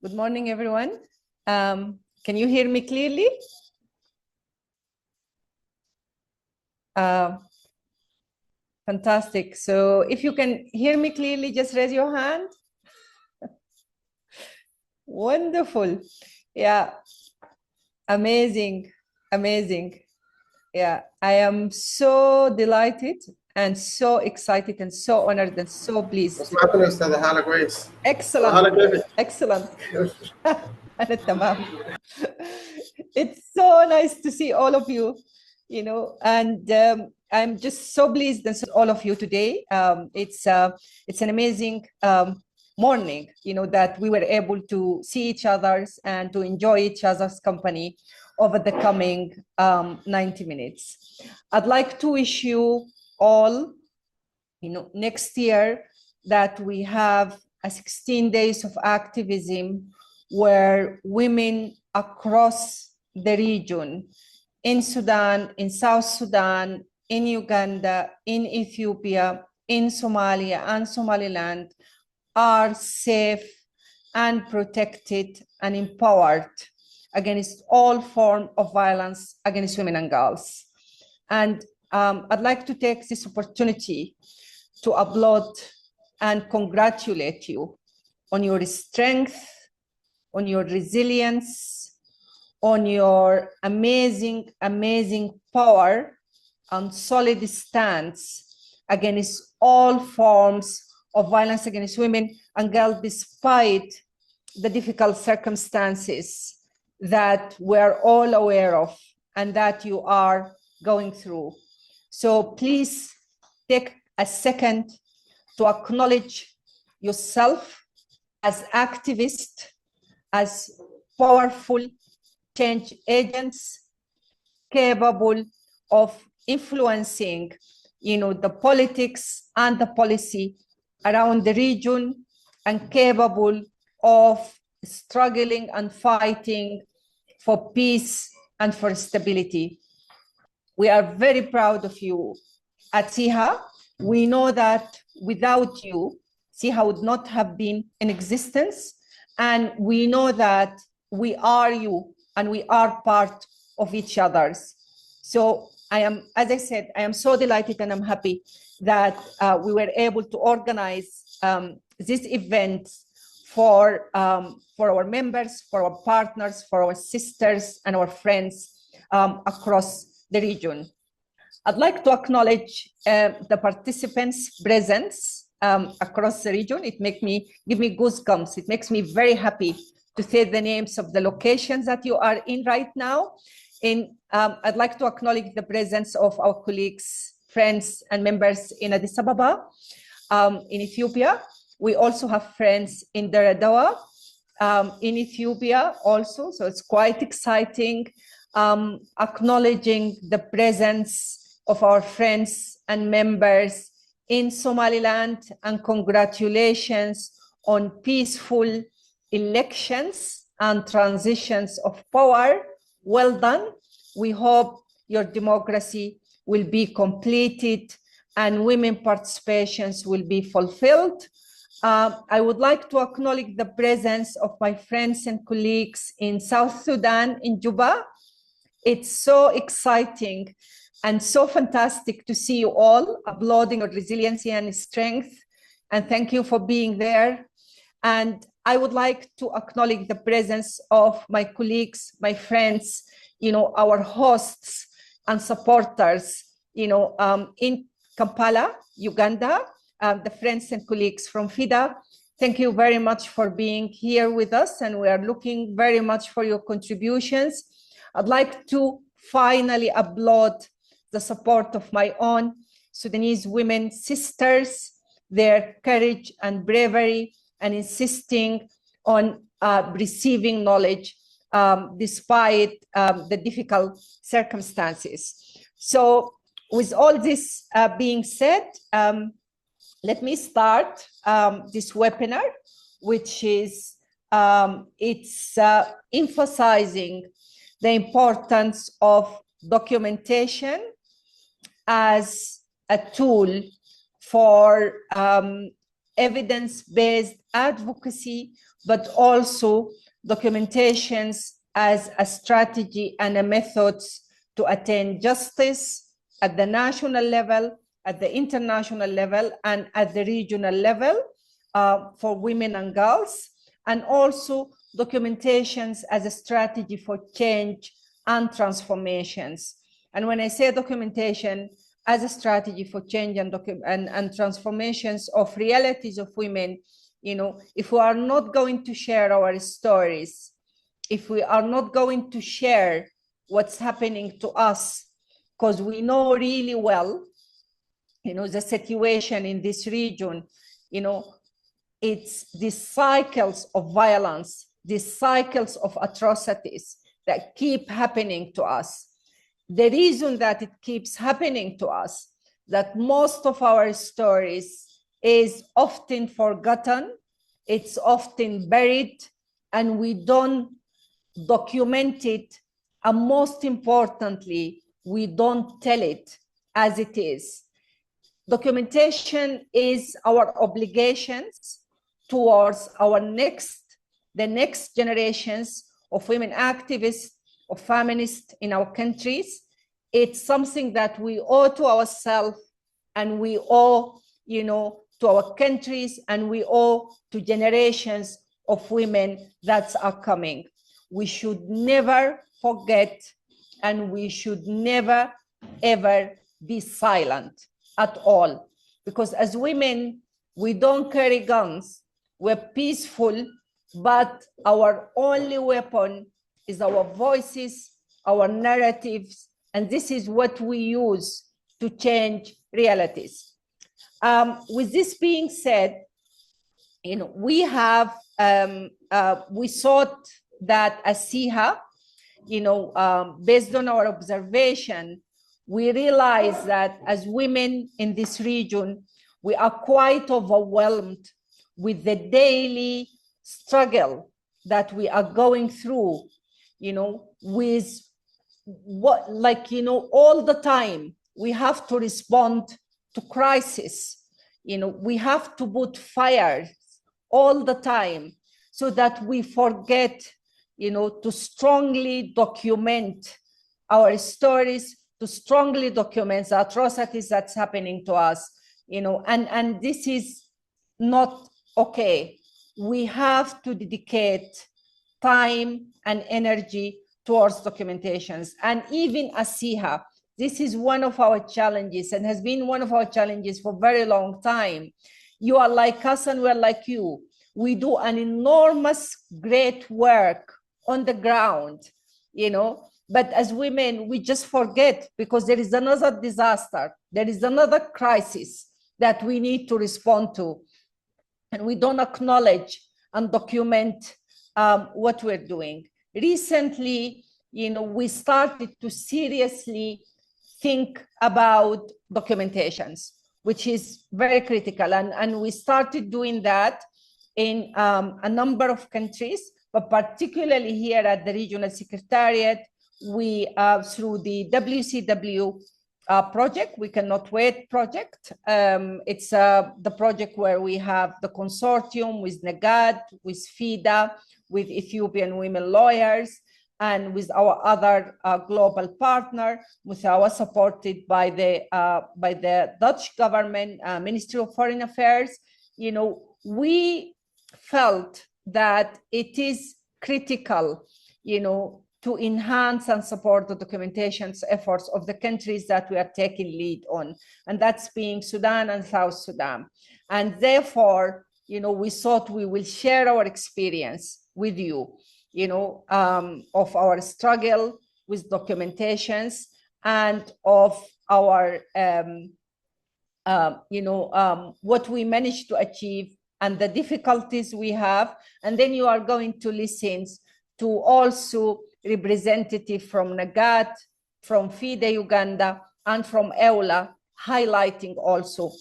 Good morning, everyone. Can you hear me clearly? Fantastic. So if you can hear me clearly, just raise your hand. Wonderful. Yeah. Amazing. Amazing. Yeah. I am so delighted and so excited and so honored and so pleased. Excellent. Excellent. أنا تمام. It's so nice to see all of you, and I'm just so pleased and so all of you today. It's an amazing morning, that we were able to see each other's and to enjoy each other's company over the coming 90 minutes. I'd like to wish you all, next year that we have a 16 days of activism where women across the region, in Sudan, in South Sudan, in Uganda, in Ethiopia, in Somalia and Somaliland, are safe and protected and empowered against all forms of violence against women and girls. And I'd like to take this opportunity to applaud and congratulate you on your strength, on your resilience, on your amazing, amazing power and solid stance against all forms of violence against women and girls, despite the difficult circumstances that we're all aware of and that you are going through. So please take a second to acknowledge yourself as activists, as powerful change agents capable of influencing, the politics and the policy around the region and capable of struggling and fighting for peace and for stability. We are very proud of you at SIHA. We know that without you, SIHA would not have been in existence. And we know that we are you and we are part of each other's. So as I said, I am so delighted and I'm happy that we were able to organize this event for our members, for our partners, for our sisters and our friends across the region. I'd like to acknowledge the participants' presence across the region. It give me goosebumps. It makes me very happy to say the names of the locations that you are in right now. I'd like to acknowledge the presence of our colleagues, friends, and members in Addis Ababa, in Ethiopia. We also have friends in Dar Dawa, in Ethiopia also. So it's quite exciting, acknowledging the presence of our friends and members in Somaliland, and congratulations on peaceful elections and transitions of power. Well done. We hope your democracy will be completed and women participations will be fulfilled. I would like to acknowledge the presence of my friends and colleagues in South Sudan, in Juba. It's so exciting and so fantastic to see you all applauding your resiliency and strength. And thank you for being there. And I would like to acknowledge the presence of my colleagues, my friends, our hosts and supporters, in Kampala, Uganda, the friends and colleagues from FIDA. Thank you very much for being here with us, and we are looking very much for your contributions. I'd like to finally applaud the support of my own Sudanese women sisters, their courage and bravery, and insisting on receiving knowledge despite the difficult circumstances. So with all this being said, let me start this webinar, which is emphasizing the importance of documentation as a tool for evidence-based advocacy, but also documentations as a strategy and a methods to attain justice at the national level, at the international level, and at the regional level for women and girls, and also documentations as a strategy for change and transformations. And when I say documentation as a strategy for change and transformations of realities of women, if we are not going to share our stories, if we are not going to share what's happening to us, because we know really well, the situation in this region, it's these cycles of violence, these cycles of atrocities that keep happening to us. The reason that it keeps happening to us, that most of our stories is often forgotten, it's often buried, and we don't document it, and most importantly, we don't tell it as it is. Documentation is our obligations towards the next generations of women activists, of feminists in our countries. It's something that we owe to ourselves, and we owe, to our countries, and we owe to generations of women that are coming. We should never forget, and we should never, ever be silent at all. Because as women, we don't carry guns, we're peaceful, but our only weapon is our voices, our narratives, and this is what we use to change realities. With this being said, we have, we thought that as CIHA, based on our observation, we realize that as women in this region, we are quite overwhelmed with the daily struggle that we are going through, with what, all the time we have to respond to crisis. We have to put fires all the time so that we forget, to strongly document our stories, to strongly document the atrocities that's happening to us, and this is not okay. We have to dedicate time and energy towards documentations. And even as CIHA, this is one of our challenges and has been one of our challenges for a very long time. You are like us and we're like you. We do an enormous, great work on the ground, but as women, we just forget because there is another disaster. There is another crisis that we need to respond to. And we don't acknowledge and document what we're doing. Recently, we started to seriously think about documentations, which is very critical. And we started doing that in a number of countries, but particularly here at the Regional Secretariat, we, through the WCW project, We Cannot Wait project. It's the project where we have the consortium with NAGAD, with FIDA, with Ethiopian women lawyers, and with our other global partner, with our supported by the Dutch government, Ministry of Foreign Affairs. We felt that it is critical, to enhance and support the documentation efforts of the countries that we are taking lead on, and that's being Sudan and South Sudan. And therefore, we thought we will share our experience with you, of our struggle with documentations and of our, what we managed to achieve and the difficulties we have. And then you are going to listen to also representative from NAGAT, from FIDE Uganda, and from EULA, highlighting also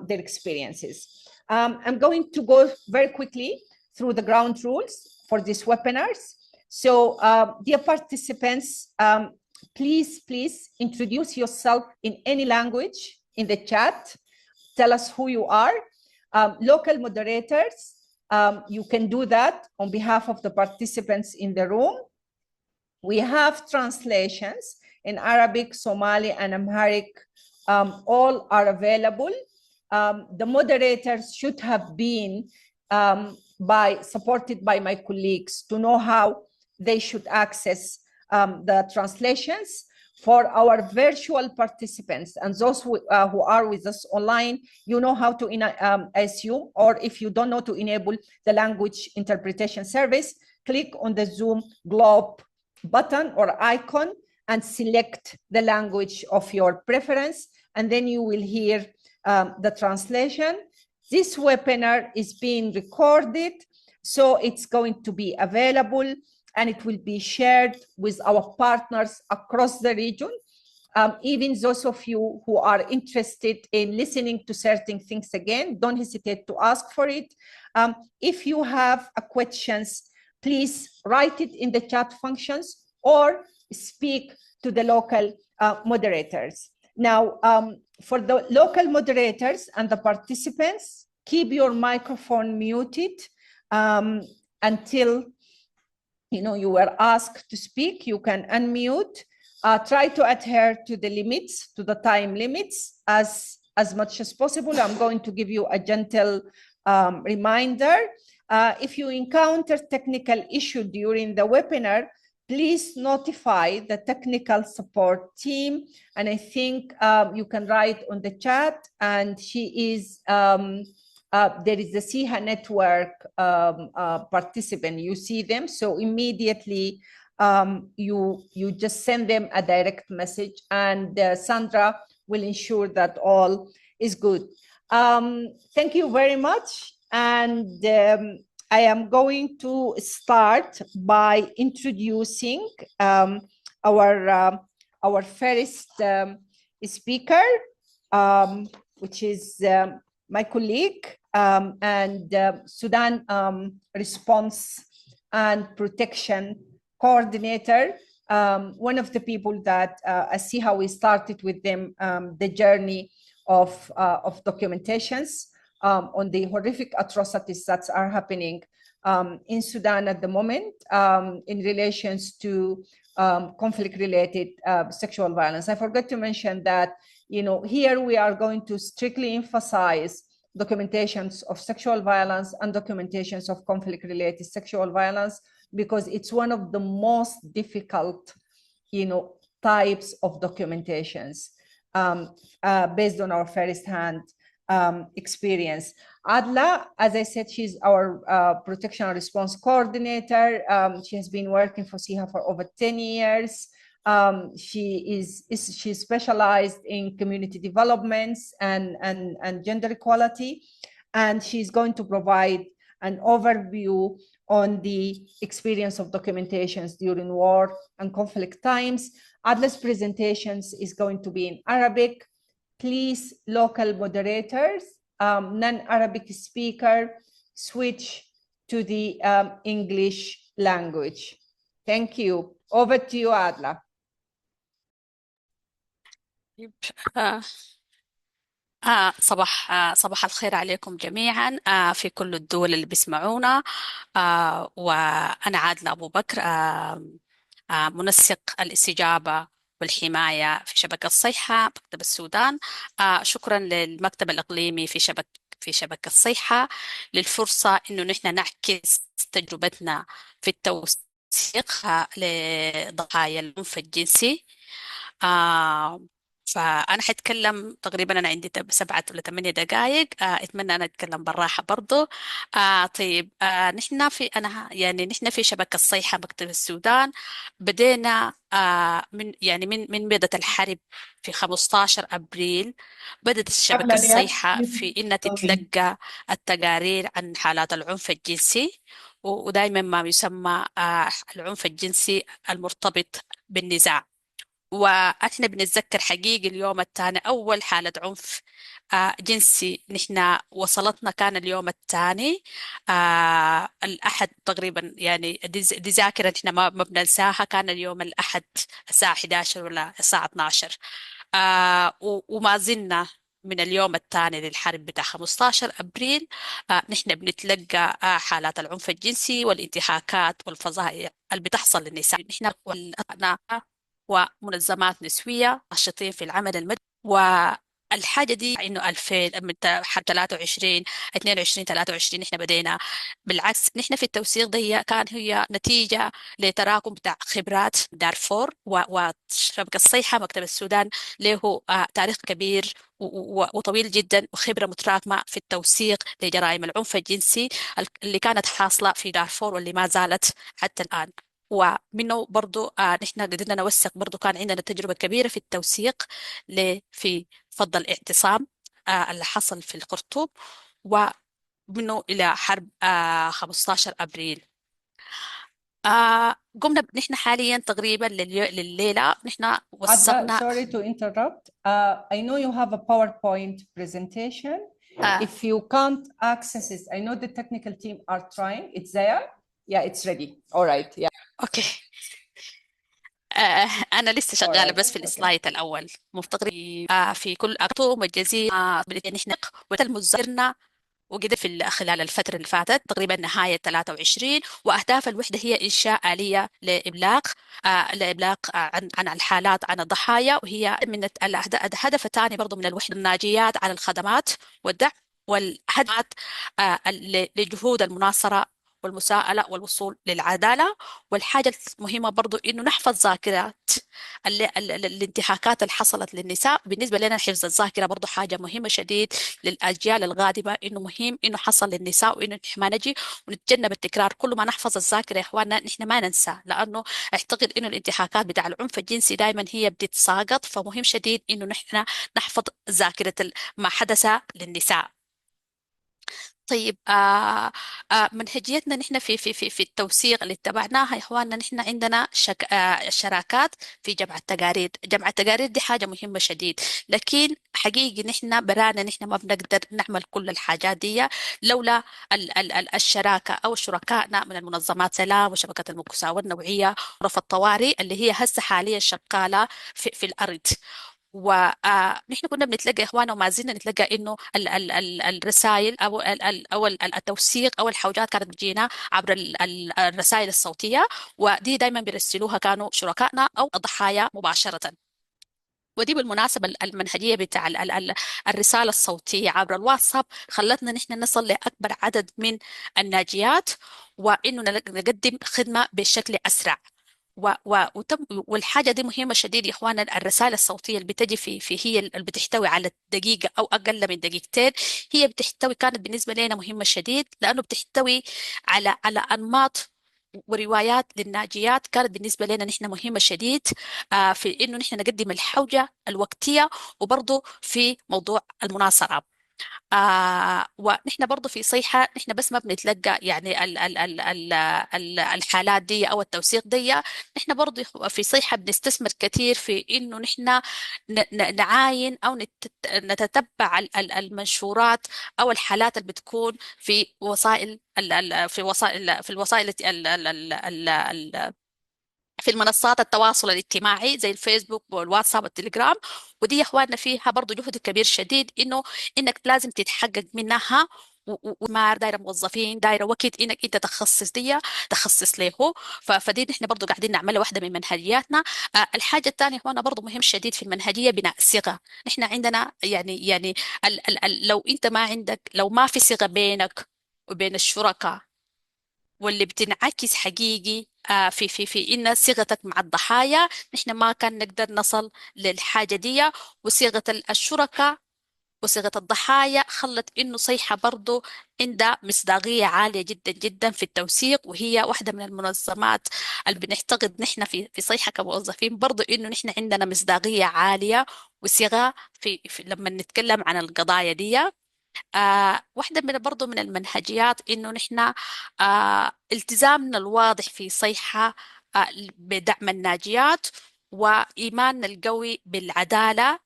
their experiences. I'm going to go very quickly through the ground rules for these webinars. So, dear participants, please introduce yourself in any language in the chat. Tell us who you are. Local moderators, you can do that on behalf of the participants in the room. We have translations in Arabic, Somali, and Amharic. All are available. The moderators should have been supported by my colleagues to know how they should access the translations. For our virtual participants and those who are with us online, you know how to assume, or if you don't know, to enable the language interpretation service, click on the Zoom globe button or icon and select the language of your preference, and then you will hear the translation. This webinar is being recorded, so it's going to be available and it will be shared with our partners across the region. Even those of you who are interested in listening to certain things again, don't hesitate to ask for it. If you have questions, please write it in the chat functions or speak to the local moderators. Now, for the local moderators and the participants, keep your microphone muted until you were asked to speak. You can unmute. Try to adhere to the limits, to the time limits as much as possible. I'm going to give you a gentle reminder. If you encounter technical issue during the webinar, please notify the technical support team. And I think you can write on the chat, and she is, there is the SIHA network participant. You see them, so immediately you just send them a direct message, and Sandra will ensure that all is good. Thank you very much, and I am going to start by introducing our first speaker, which is my colleague and Sudan Response and Protection Coordinator, one of the people that I see how we started with them the journey of documentations on the horrific atrocities that are happening in Sudan at the moment in relations to conflict-related sexual violence. I forgot to mention that, here we are going to strictly emphasize documentations of sexual violence and documentations of conflict-related sexual violence, because it's one of the most difficult, types of documentations based on our first-hand experience. Adla, as I said, she's our protection and response coordinator. She has been working for SIHA for over 10 years. She specialized in community developments and gender equality, and she's going to provide an overview on the experience of documentations during war and conflict times. Adla's presentations is going to be in Arabic. Please, local moderators, non-Arabic speaker, switch to the English language. Thank you. Over to you, Adla. صباح الخير عليكم جميعا في كل الدول اللي بيسمعونا. وأنا عادلة أبو بكر، منسق الاستجابة والحماية في شبكة الصيحة مكتب السودان. شكرا للمكتب الإقليمي في شبكة الصيحة للفرصة إنه نحن نعكس تجربتنا في التوثيق لضحايا العنف الجنسي. فأنا حتكلم تقريبا، أنا عندي 7 ولا 8 دقائق. أتمنى أنا أتكلم بالراحة برضو. طيب، نحن في شبكة الصيحة مكتب السودان بدينا من بدأت الحرب في 15 أبريل. بدأت الشبكة الصيحة في إنها تتلقى التقارير عن حالات العنف الجنسي، ودائما ما يسمى العنف الجنسي المرتبط بالنزاع. وإحنا بنتذكر حقيقي اليوم الثاني أول حالة عنف جنسي نحن وصلتنا كان اليوم الثاني الأحد تقريبا. دي ذاكرة نحن ما بننساها. كان اليوم الأحد الساعة 11 ولا الساعة 12. وما زلنا من اليوم الثاني للحرب بتاع 15 أبريل نحن بنتلقى حالات العنف الجنسي والانتهاكات والفظائع اللي بتحصل للنساء. نحن والأبناء ومنظمات نسوية ناشطين في العمل المدني. والحاجة دي إنه 2000 من 23 22 23 نحن بدينا. بالعكس نحن في التوثيق دي كان هي نتيجة لتراكم بتاع خبرات دارفور وشبكة الصيحة. مكتب السودان له تاريخ كبير وطويل جدا وخبرة متراكمة في التوثيق لجرائم العنف الجنسي اللي كانت حاصلة في دارفور واللي ما زالت حتى الآن. ومنه برضو نحن قدرنا نوثق. برضو كان عندنا تجربة كبيرة في التوثيق في فض الاعتصام اللي حصل في الخرطوم، ومنه إلى حرب 15 أبريل. قمنا نحن حاليا تقريبا لليلة نحن Adva, وثقنا. sorry to interrupt. I know you have a PowerPoint presentation. آه If you can't access it, I know the technical team are trying. It's there. Yeah, it's ready. All right. Yeah. أوكي. أنا لسه All شغالة right. بس في Okay. السلايد الأول. مفتقد في كل أكتوم والجزيرة نحن المزرنا وقدر خلال الفترة اللي فاتت تقريبا نهاية 23. وأهداف الوحدة هي إنشاء آلية لإبلاغ عن الحالات، عن الضحايا. وهي من الهدف الثاني برضو من الوحدة الناجيات على الخدمات والدعم، والهدف لجهود المناصرة والمساءلة والوصول للعدالة. والحاجة المهمة برضو إنه نحفظ ذاكرات الانتهاكات اللي حصلت للنساء. بالنسبة لنا حفظ الذاكرة برضو حاجة مهمة شديد للأجيال القادمة، إنه مهم إنه حصل للنساء، وإنه نحن ما نجي ونتجنب التكرار. كل ما نحفظ الذاكرة يا إخواننا نحن ما ننسى، لأنه أعتقد إنه الانتهاكات بتاع العنف الجنسي دائما هي بتتساقط. فمهم شديد إنه نحن نحفظ ذاكرة ما حدث للنساء. طيب منهجيتنا نحن في التوثيق اللي اتبعناها يا اخواننا. نحن عندنا شراكات في جمع التقارير. جمع التقارير دي حاجة مهمة شديد، لكن حقيقي نحن برانا نحن ما بنقدر نعمل كل الحاجات دي لولا ال الشراكة أو شركائنا من المنظمات سلام وشبكة المساواة النوعية ورفع الطوارئ اللي هي هسه حاليا شغالة في الأرض. ونحن كنا بنتلقى يا اخوانا وما زلنا نتلقى انه ال الرسائل او التوثيق او الحوجات كانت بتجينا عبر الرسائل الصوتيه، ودي دائما بيرسلوها كانوا شركائنا او الضحايا مباشره. ودي بالمناسبة المنهجية بتاع الرسالة الصوتية عبر الواتساب خلتنا نحن نصل لأكبر عدد من الناجيات، وإنه نقدم خدمة بشكل أسرع. والحاجة دي مهمة شديد يا إخوانا. الرسالة الصوتية اللي بتجي هي اللي بتحتوي على دقيقة أو أقل من دقيقتين، هي بتحتوي كانت بالنسبة لنا مهمة شديد، لأنه بتحتوي على أنماط وروايات للناجيات. كانت بالنسبة لنا نحن مهمة شديد في إنه نحن نقدم الحوجة الوقتية، وبرضه في موضوع المناصرة. ونحن برضو في صيحة نحن بس ما بنتلقى يعني الحالات دي أو التوثيق دي. نحن برضو في صيحة بنستثمر كثير في إنه نحن نعاين أو نتتبع المنشورات أو الحالات اللي بتكون في وسائل في الوسائل في المنصات التواصل الاجتماعي زي الفيسبوك والواتساب والتليجرام. ودي يا اخواننا فيها برضو جهد كبير شديد، انه انك لازم تتحقق منها. وما دايره موظفين دايره وقت انك انت تخصص دي تخصص له. فدي نحن برضو قاعدين نعملها واحده من منهجياتنا. الحاجه الثانيه هنا برضو مهم شديد في المنهجيه بناء الثقه. نحن عندنا يعني لو انت ما عندك، لو ما في ثقه بينك وبين الشركاء، واللي بتنعكس حقيقي في إن صيغتك مع الضحايا، نحن ما كان نقدر نصل للحاجة دي. وصيغة الشركاء وصيغة الضحايا خلت إنه صيحة برضو عندها مصداقية عالية جدا جدا في التوثيق. وهي واحدة من المنظمات اللي بنعتقد نحن في صيحة كموظفين برضو إنه نحن عندنا مصداقية عالية وصيغة لما نتكلم عن القضايا دي. واحدة من برضو من المنهجيات إنه نحن التزامنا الواضح في صيحة بدعم الناجيات، وإيماننا القوي بالعدالة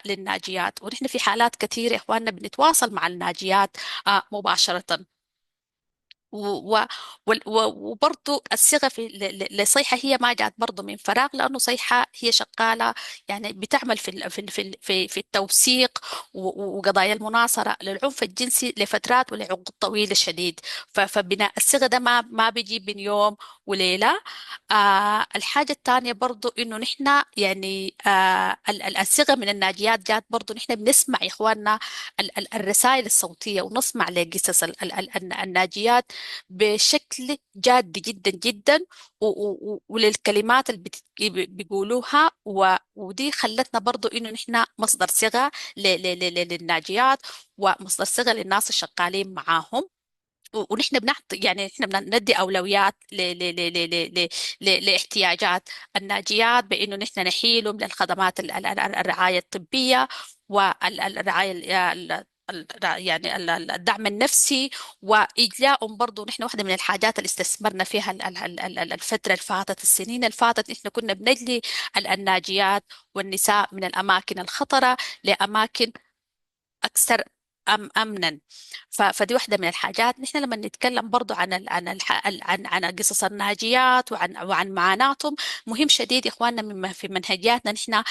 للناجيات. ونحن في حالات كثيرة يا إخواننا بنتواصل مع الناجيات مباشرة. و- و- وبرضو الصيغة لصيحة هي ما جات برضو من فراغ، لأنه صيحة هي شغالة يعني بتعمل في التوثيق وقضايا المناصرة للعنف الجنسي لفترات ولعقود طويلة شديد. فبناء الصيغة ده ما بيجي بين يوم وليلة. الحاجة الثانية برضو إنه نحن يعني الصيغة من الناجيات جات برضو نحن بنسمع يا إخواننا الرسائل الصوتية، ونسمع لقصص الناجيات بشكل جاد جدا جدا، وللكلمات اللي بيقولوها، ودي خلتنا برضو انه نحن مصدر صيغة للناجيات، ومصدر صيغة للناس الشغالين معاهم. ونحن بنعطي يعني احنا بندي اولويات لاحتياجات الناجيات، بانه نحن نحيلهم للخدمات الرعايه الطبيه، والرعايه يعني الدعم النفسي، وايجلائهم برضو. نحن واحده من الحاجات اللي استثمرنا فيها الفتره اللي فاتت، السنين اللي فاتت، نحن كنا بنجلي الناجيات والنساء من الاماكن الخطره لاماكن اكثر امنا. فدي واحده من الحاجات. نحن لما نتكلم برضو عن قصص الناجيات وعن معاناتهم، مهم شديد يا اخواننا في منهجياتنا نحن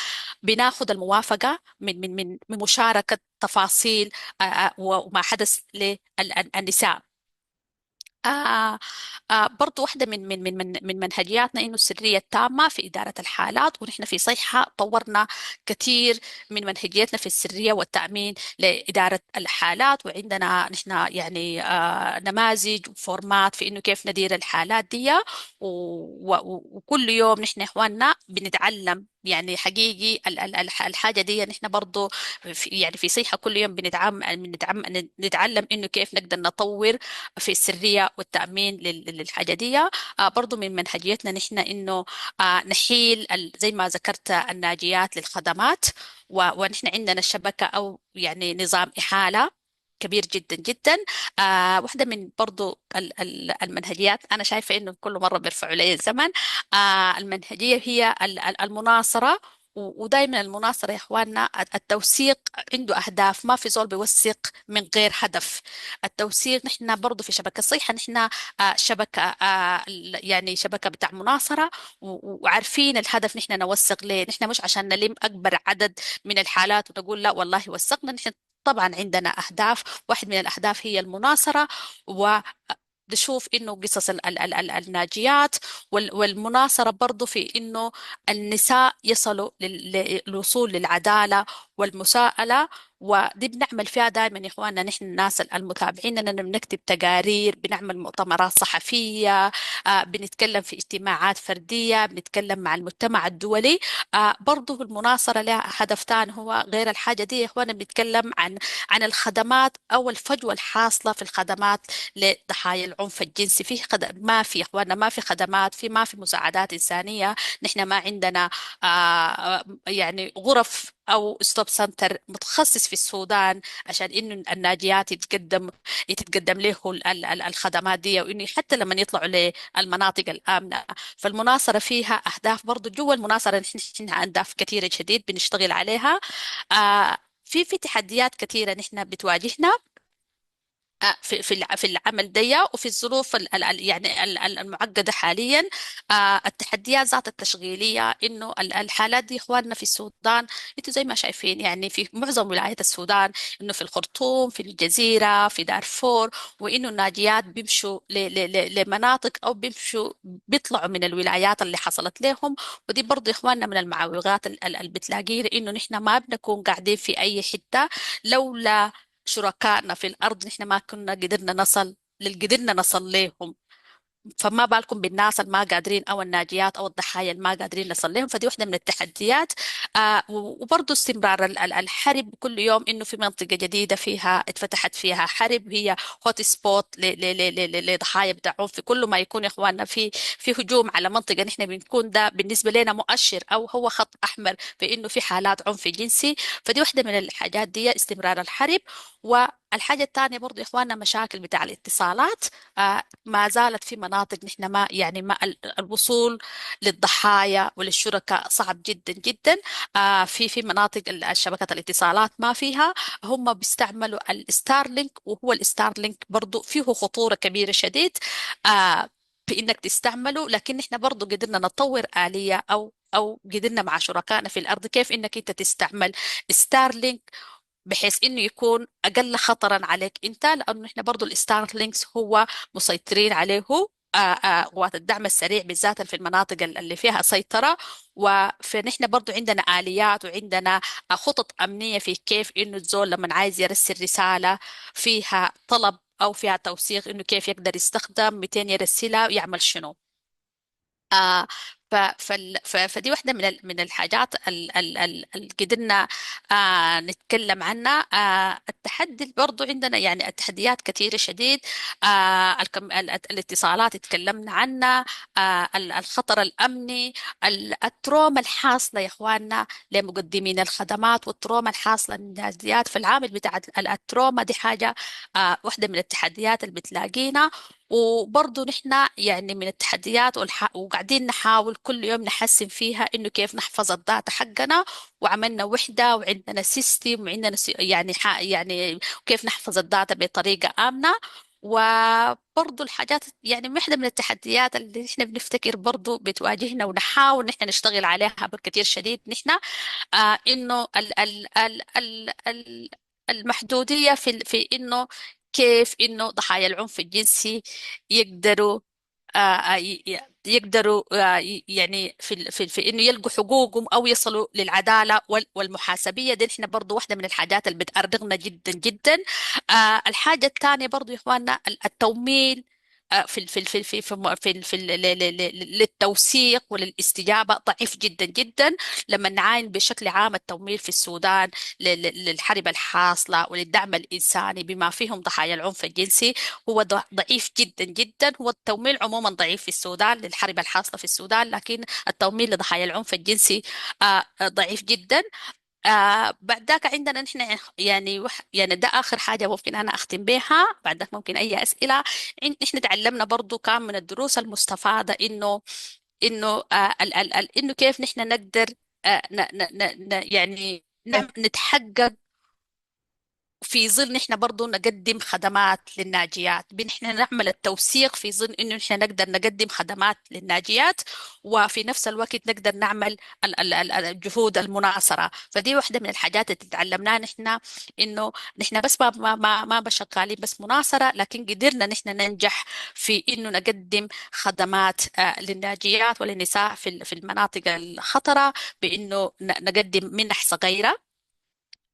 بناخذ الموافقه من مشاركه تفاصيل وما حدث للنساء. آه برضو واحدة من منهجياتنا إنه السرية التامة في إدارة الحالات، ونحن في صيحة طورنا كثير من منهجيتنا في السرية والتأمين لإدارة الحالات. وعندنا نحن يعني نماذج وفورمات في إنه كيف ندير الحالات دي. وكل يوم نحن إخواننا بنتعلم يعني حقيقي الحاجة دي. نحن برضو يعني في صيحة كل يوم نتعلم إنه كيف نقدر نطور في السرية والتأمين للحاجة دي. برضو من منهجيتنا نحن إنه نحيل زي ما ذكرت الناجيات للخدمات، ونحن عندنا الشبكة أو يعني نظام إحالة كبير جدا جدا. واحدة من برضو المنهجيات أنا شايفة إنه كل مرة بيرفعوا لي الزمن. المنهجية هي المناصرة. ودايما المناصرة يا إخواننا التوثيق عنده أهداف، ما في زول بيوثق من غير هدف. التوثيق نحن برضو في شبكة صيحة نحن شبكة يعني شبكة بتاع مناصرة، وعارفين الهدف. نحن نوثق ليه؟ نحن مش عشان نلم أكبر عدد من الحالات ونقول لا والله وثقنا. نحن طبعا عندنا أهداف، واحد من الأهداف هي المناصرة، نشوف انه قصص الناجيات والمناصرة برضو في انه النساء يصلوا للوصول للعدالة والمساءلة. ودي بنعمل فيها دائما يا اخواننا نحن الناس المتابعين، اننا بنكتب تقارير، بنعمل مؤتمرات صحفية، بنتكلم في اجتماعات فردية، بنتكلم مع المجتمع الدولي. برضو المناصرة لها هدف ثاني هو غير الحاجة دي يا اخوانا. بنتكلم عن الخدمات او الفجوة الحاصلة في الخدمات لضحايا العنف الجنسي. ما في اخواننا ما في خدمات، ما في مساعدات انسانيه. نحن ما عندنا يعني غرف او ستوب سنتر متخصص في السودان عشان انه الناجيات يتقدم له الخدمات دي، وانه حتى لما يطلعوا للمناطق الامنه. فالمناصره فيها اهداف برضو. جوا المناصره نحن اهداف كثيره شديد بنشتغل عليها. في تحديات كثيره نحن بتواجهنا في العمل دي، وفي الظروف يعني المعقدة حاليا. التحديات ذات التشغيلية إنه الحالات دي إخواننا في السودان، أنتوا زي ما شايفين يعني في معظم ولايات السودان، إنه في الخرطوم، في الجزيرة، في دارفور، وإنه الناجيات بيمشوا لمناطق أو بيطلعوا من الولايات اللي حصلت لهم. ودي برضو إخواننا من المعوقات اللي بتلاقيه، إنه نحن ما بنكون قاعدين في أي حتة لولا شركائنا في الأرض. نحن ما كنا قدرنا نصل لهم، فما بالكم بالناس اللي ما قادرين أو الناجيات أو الضحايا اللي ما قادرين نصل لهم. فدي واحدة من التحديات. وبرضه استمرار الحرب كل يوم، إنه في منطقة جديدة فيها اتفتحت فيها حرب، هي هوت سبوت لضحايا بتاع عنف. كل ما يكون يا إخواننا في هجوم على منطقة، نحن بنكون ده بالنسبة لنا مؤشر أو هو خط أحمر في إنه في حالات عنف جنسي. فدي واحدة من الحاجات دي، استمرار الحرب الحاجة الثانية برضو يا إخواننا مشاكل بتاع الاتصالات. ما زالت في مناطق نحن ما يعني ما الوصول للضحايا وللشركاء صعب جدا جدا. في مناطق شبكة الاتصالات ما فيها. هم بيستعملوا الستارلينك، وهو الستارلينك برضو فيه خطورة كبيرة شديد في إنك تستعمله. لكن نحن برضو قدرنا نطور آلية أو قدرنا مع شركائنا في الأرض كيف إنك أنت تستعمل ستارلينك بحيث انه يكون اقل خطرا عليك انت، لانه احنا برضو الستار لينكس هو مسيطرين عليه قوات الدعم السريع بالذات في المناطق اللي فيها سيطرة. فنحن برضو عندنا آليات وعندنا خطط أمنية في كيف إنه الزول لما عايز يرسل رسالة فيها طلب أو فيها توثيق إنه كيف يقدر يستخدم 200 يرسلها ويعمل شنو. آه فدي واحدة من الحاجات اللي قدرنا نتكلم عنها. التحدي برضو عندنا يعني التحديات كثيرة شديد. الاتصالات اتكلمنا عنها. الخطر الأمني، التروما الحاصلة يا إخواننا لمقدمين الخدمات، والتروما الحاصلة للنازيات. في العامل بتاع التروما دي حاجة واحدة من التحديات اللي بتلاقينا. وبرضه نحن يعني من التحديات وقاعدين نحاول كل يوم نحسن فيها انه كيف نحفظ الداتا حقنا. وعملنا وحدة وعندنا سيستم وعندنا يعني يعني كيف نحفظ الداتا بطريقة آمنة. وبرضه الحاجات يعني واحدة من التحديات اللي نحن بنفتكر برضه بتواجهنا ونحاول نحن نشتغل عليها بكثير شديد نحن انه المحدودية في انه كيف انه ضحايا العنف الجنسي يقدروا يقدروا يعني في انه يلقوا حقوقهم او يصلوا للعداله والمحاسبيه. دي احنا برضو واحده من الحاجات اللي بتأرقنا جدا جدا. الحاجه الثانيه برضو يا اخواننا التمويل للتوثيق وللاستجابة ضعيف جدا جدا. لما نعاين بشكل عام التمويل في السودان للحرب الحاصلة وللدعم الإنساني بما فيهم ضحايا العنف الجنسي هو ضعيف جدا جدا. هو التمويل عموما ضعيف في السودان للحرب الحاصلة في السودان، لكن التمويل لضحايا العنف الجنسي ضعيف جدا. بعد ذاك عندنا نحن يعني يعني ده آخر حاجة ممكن أنا أختم بها. بعد ذاك ممكن أي أسئلة. نحن تعلمنا برضو كان من الدروس المستفادة إنه إنه كيف نحن نقدر يعني نتحقق في ظل نحن برضو نقدم خدمات للناجيات. نحن نعمل التوثيق في ظل انه نحن نقدر نقدم خدمات للناجيات، وفي نفس الوقت نقدر نعمل الجهود المناصرة. فدي واحدة من الحاجات اللي تعلمناها نحن، انه نحن بس ما بشغالين بس مناصرة، لكن قدرنا نحن ننجح في انه نقدم خدمات للناجيات وللنساء في المناطق الخطرة، بانه نقدم منح صغيرة،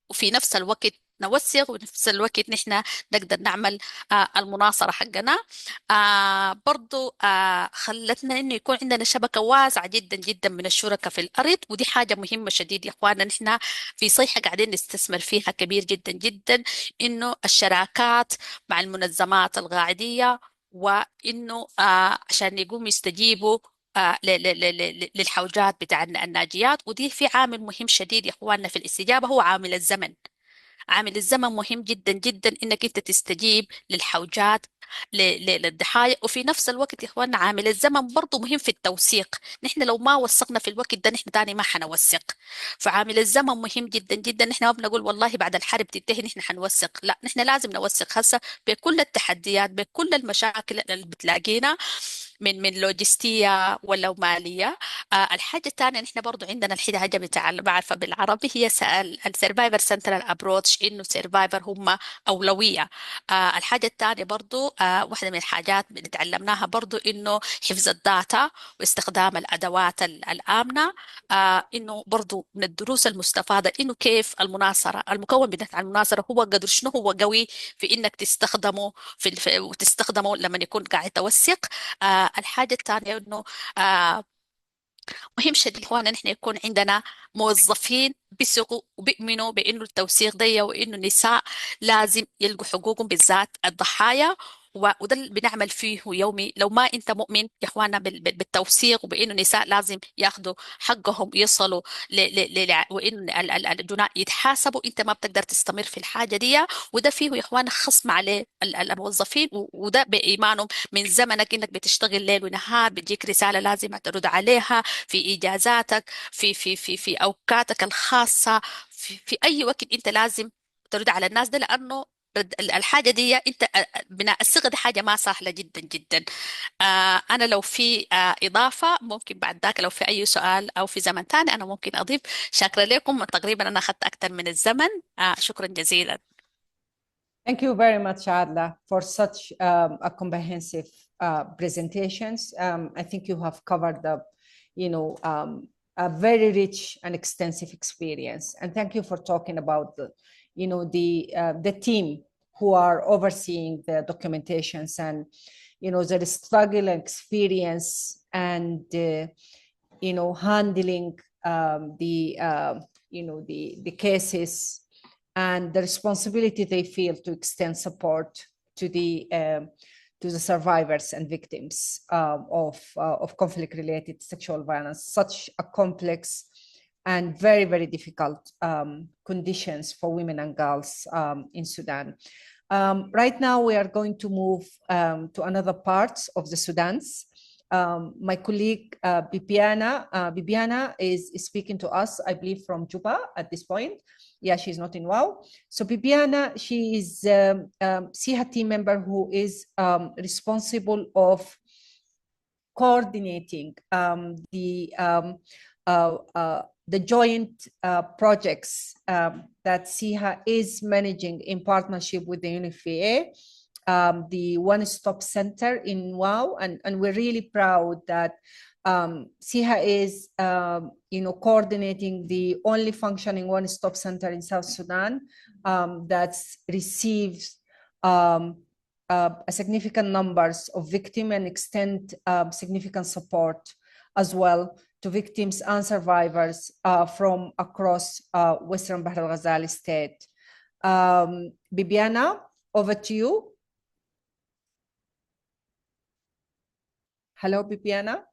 وفي نفس الوقت نوثق، وفي نفس الوقت نحن نقدر نعمل المناصرة حقنا. برضو خلتنا انه يكون عندنا شبكة واسعة جدا جدا من الشركاء في الأرض، ودي حاجة مهمة شديد يا اخواننا. نحن في صيحة قاعدين نستثمر فيها كبير جدا جدا، انه الشراكات مع المنظمات الغاعدية، وانه عشان يقوموا يستجيبوا للحوجات بتاع الناجيات. ودي في عامل مهم شديد يا اخواننا في الاستجابة، هو عامل الزمن. عامل الزمن مهم جدا جدا انك انت تستجيب للحوجات للضحايا. وفي نفس الوقت يا اخواننا عامل الزمن برضه مهم في التوثيق. نحن لو ما وثقنا في الوقت ده نحن تاني ما حنوثق. فعامل الزمن مهم جدا جدا. نحن ما بنقول والله بعد الحرب تنتهي نحن حنوثق، لا، نحن لازم نوثق هسه بكل التحديات بكل المشاكل اللي بتلاقينا من لوجستية ولا مالية. الحاجة الثانية نحن برضو عندنا الحاجة بتاع بعرفها بالعربي هي السيرفايفر سنترال ابروتش، انه سيرفايفر هم أولوية. الحاجة الثانية برضو واحدة من الحاجات اللي تعلمناها برضو انه حفظ الداتا واستخدام الادوات الآمنة. انه برضو من الدروس المستفادة انه كيف المناصرة، المكون بتاع المناصرة هو قدر شنو هو قوي في انك تستخدمه وتستخدمه لما يكون قاعد توثق. الحاجة الثانية انه آه مهم شديد هو ان نحن يكون عندنا موظفين بيثقوا وبيؤمنوا بانه التوثيق ده وانه النساء لازم يلقوا حقوقهم بالذات الضحايا. وده اللي بنعمل فيه يومي. لو ما انت مؤمن يا اخوانا بالتوثيق وبانه النساء لازم ياخذوا حقهم، يصلوا وان الجناء يتحاسبوا، انت ما بتقدر تستمر في الحاجه دي. وده فيه يا اخوانا خصم عليه الموظفين، وده بايمانهم من زمنك انك بتشتغل ليل ونهار، بتجيك رساله لازم ترد عليها في اجازاتك، في اوقاتك الخاصه، في اي وقت انت لازم ترد على الناس ده، لانه الحاجه دي انت بناء الثقه دي حاجه ما سهله جدا جدا. انا لو في اضافه ممكن بعد ذاك، لو في اي سؤال او في زمن ثاني انا ممكن اضيف. شكرا لكم، تقريبا انا اخذت اكثر من الزمن. شكرا جزيلا. Thank you very much, Adla, for such a comprehensive presentations. I think you have covered a very rich and extensive experience. And thank you for talking about the team who are overseeing the documentations and, the struggle and experience and, handling the cases and the responsibility they feel to extend support to the survivors and victims of conflict-related sexual violence. Such a complex and very, very difficult conditions for women and girls in Sudan. Right now, we are going to move to another part of the Sudan's. My colleague Bibiana is speaking to us, I believe, from Juba at this point. Yeah, she's not in WOW. So Bibiana, she is CIHA team member who is responsible of coordinating the joint projects that CIHA is managing in partnership with the UNFPA. The one-stop center in WOW, and we're really proud that CIHA is, coordinating the only functioning one-stop center in South Sudan that's receives a significant numbers of victims and extend significant support as well to victims and survivors from across Western Bahr al-Ghazali state. Bibiana, over to you. Hello, Bibiana.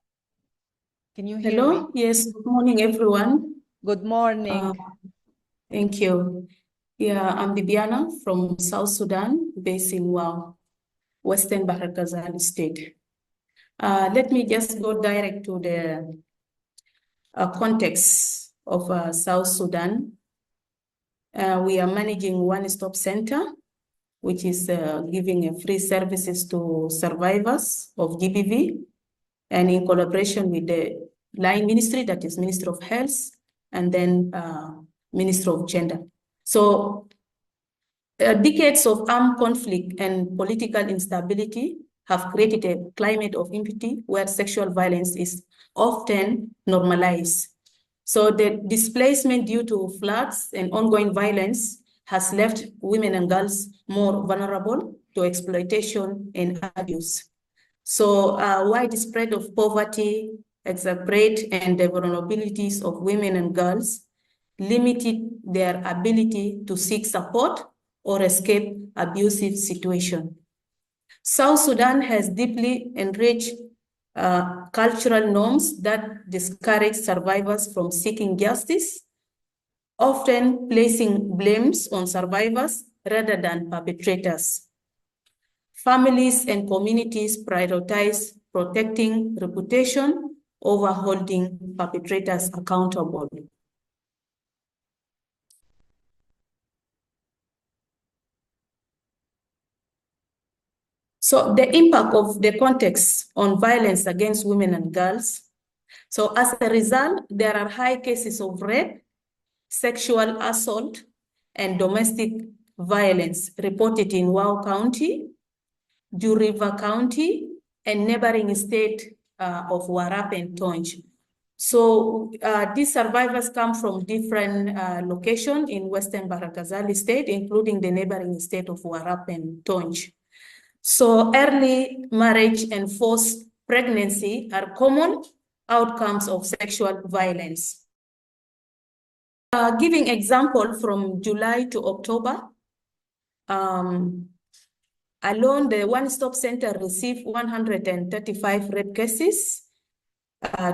Can you hear me? Hello, yes, good morning, everyone. Good morning. Thank you. Yeah, I'm Bibiana from South Sudan, based in WOW, Western Bahr al-Ghazali state. Let me just go direct to the context of South Sudan. We are managing one-stop center, which is giving free services to survivors of GBV, and in collaboration with the line ministry, that is Ministry of Health, and then Ministry of Gender. So decades of armed conflict and political instability have created a climate of impunity where sexual violence is often normalized. So the displacement due to floods and ongoing violence has left women and girls more vulnerable to exploitation and abuse. So widespread of poverty, exacerbate and the vulnerabilities of women and girls limited their ability to seek support or escape abusive situation. South Sudan has deeply enriched cultural norms that discourage survivors from seeking justice, often placing blames on survivors rather than perpetrators. Families and communities prioritize protecting reputation over holding perpetrators accountable. So the impact of the context on violence against women and girls. So as a result, there are high cases of rape, sexual assault, and domestic violence reported in Wau County, Ju River County, and neighboring state of Warap and Tonj. So these survivors come from different locations in Western Bahr al-Ghazali state, including the neighboring state of Warap and Tonj. So early marriage and forced pregnancy are common outcomes of sexual violence. Giving example from July to October, Alone, the one-stop center received 135 rape cases,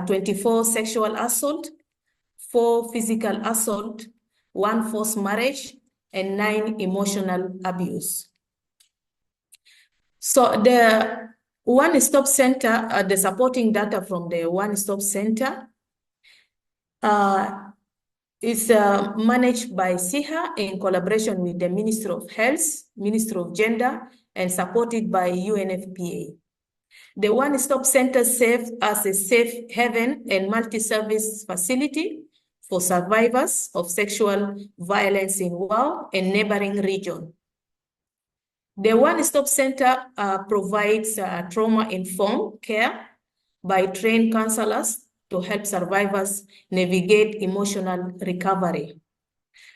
24 sexual assault, 4 physical assault, 1 forced marriage, and 9 emotional abuse. So the one-stop center, the supporting data from the one-stop center is managed by SIHA in collaboration with the Ministry of Health, Ministry of Gender, and supported by UNFPA. The one-stop center serves as a safe haven and multi-service facility for survivors of sexual violence in WAO and neighboring region. The one-stop center provides trauma-informed care by trained counselors to help survivors navigate emotional recovery.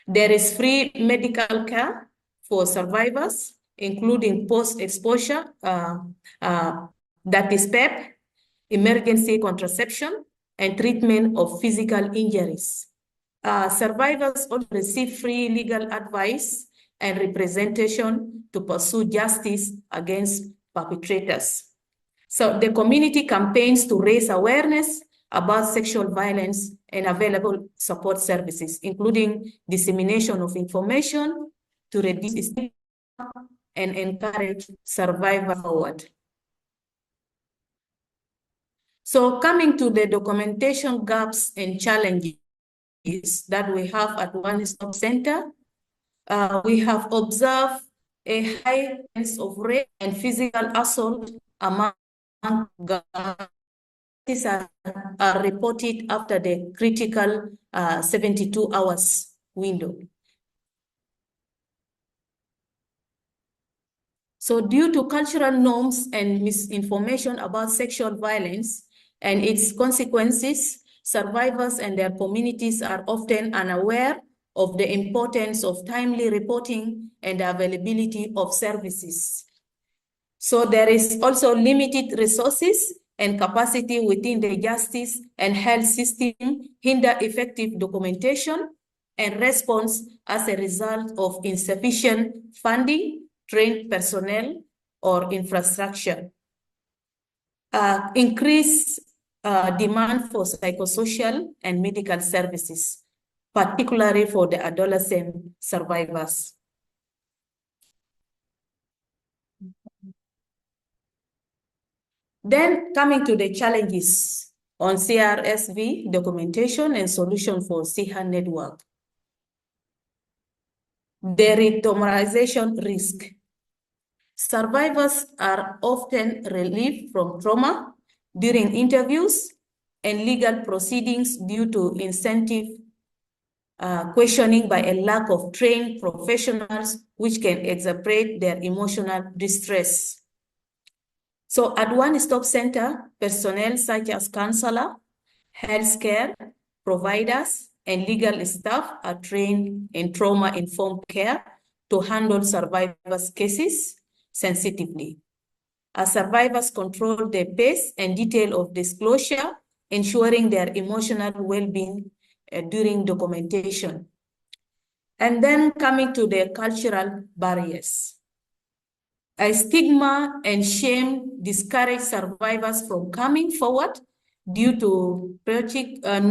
There is free medical care for survivors, including post-exposure, that is PEP, emergency contraception, and treatment of physical injuries. Survivors also receive free legal advice and representation to pursue justice against perpetrators. So the community campaigns to raise awareness about sexual violence and available support services, including dissemination of information to reduce stigma and encourage survivors forward. So coming to the documentation gaps and challenges that we have at One Stop Center, we have observed a high incidence of rape and physical assault among girls. These are reported after the critical 72 hours window. So due to cultural norms and misinformation about sexual violence and its consequences, survivors and their communities are often unaware of the importance of timely reporting and availability of services. So there is also limited resources and capacity within the justice and health system hinder effective documentation and response as a result of insufficient funding, trained personnel, or infrastructure. Increase demand for psychosocial and medical services, particularly for the adolescent survivors. Then coming to the challenges on CRSV documentation and solution for SIHA network. The re-traumatization risk. Survivors are often relieved from trauma during interviews and legal proceedings due to incentive questioning by a lack of trained professionals, which can exacerbate their emotional distress. So at One Stop Center, personnel such as counselor, healthcare providers, and legal staff are trained in trauma-informed care to handle survivors' cases sensitively. As survivors control the pace and detail of disclosure, ensuring their emotional well-being during documentation. And then coming to the cultural barriers. A stigma and shame discourage survivors from coming forward due to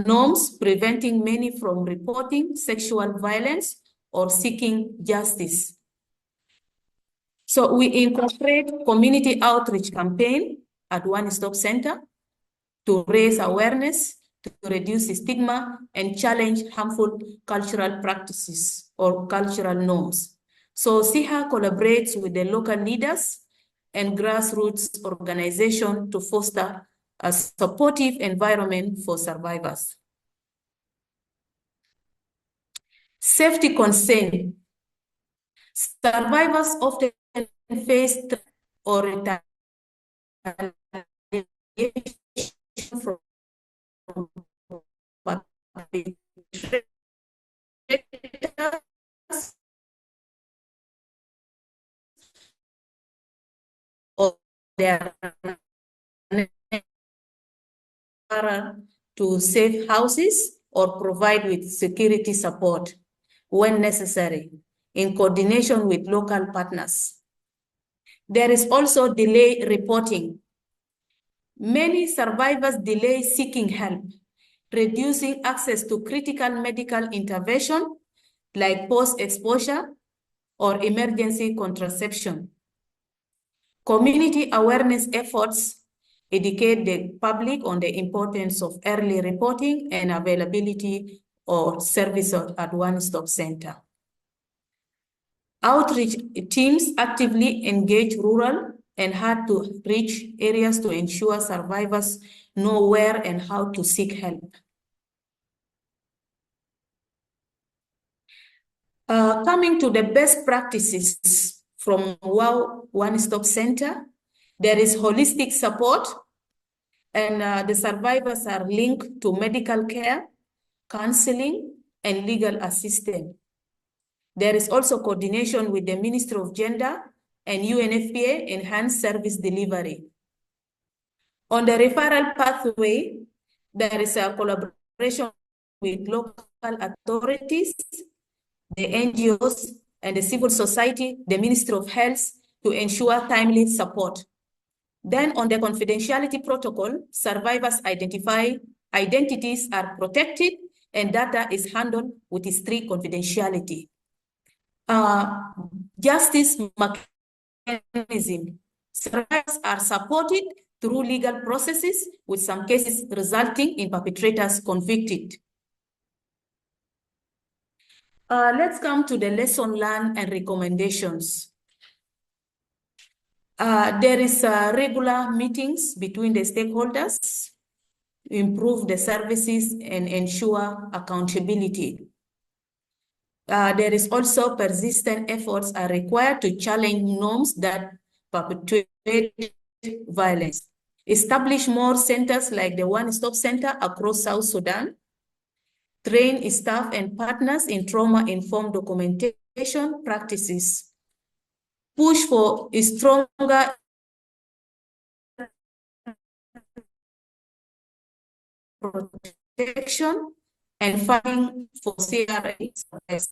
norms preventing many from reporting sexual violence or seeking justice. So we incorporate community outreach campaign at One Stop Center to raise awareness, to reduce stigma, and challenge harmful cultural practices or cultural norms. So SIHA collaborates with the local leaders and grassroots organizations to foster a supportive environment for survivors. Safety concern. Survivors often face or retaliation from perpetrators or their to safe houses or provide with security support when necessary in coordination with local partners. There is also delay reporting. Many survivors delay seeking help, reducing access to critical medical intervention like post-exposure or emergency contraception. Community awareness efforts educate the public on the importance of early reporting and availability of services at one-stop center. Outreach teams actively engage rural and hard-to-reach areas to ensure survivors know where and how to seek help. Coming to the best practices from WOW One-Stop Center, there is holistic support, and the survivors are linked to medical care, counseling, and legal assistance. There is also coordination with the Ministry of Gender and UNFPA enhanced service delivery. On the referral pathway, there is a collaboration with local authorities, the NGOs, and the civil society, the Ministry of Health, to ensure timely support. Then on the confidentiality protocol, survivors' identities are protected and data is handled with strict confidentiality. Justice mechanism. Survivors are supported through legal processes, with some cases resulting in perpetrators convicted. Let's come to the lesson learned and recommendations. There is regular meetings between the stakeholders, improve the services and ensure accountability. There is also persistent efforts are required to challenge norms that perpetuate violence. Establish more centers like the One-Stop Center across South Sudan. Train staff and partners in trauma-informed documentation practices. Push for a stronger protection and funding for CRSV,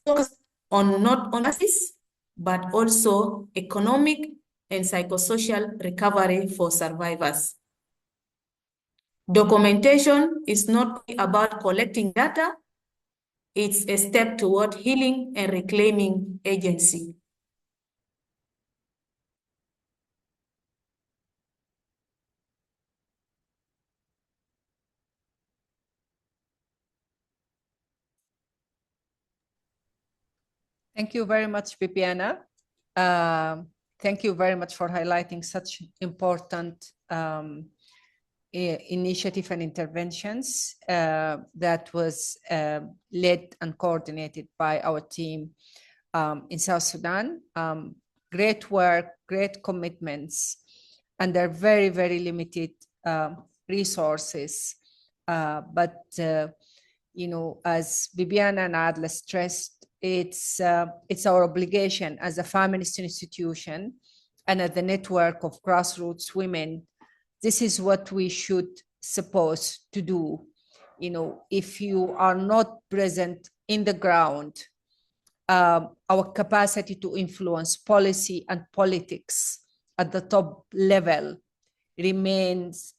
focused on not only justice, but also economic and psychosocial recovery for survivors. Documentation is not about collecting data, it's a step toward healing and reclaiming agency. Thank you very much, Bibiana. Thank you very much for highlighting such important initiative and interventions that was led and coordinated by our team in South Sudan. Great work, great commitments, and they're very, very limited resources. But you know, as Bibiana and Adla stressed, it's our obligation as a feminist institution and as the network of grassroots women. This is what we should supposed to do. You know, if you are not present in the ground, our capacity to influence policy and politics at the top level remains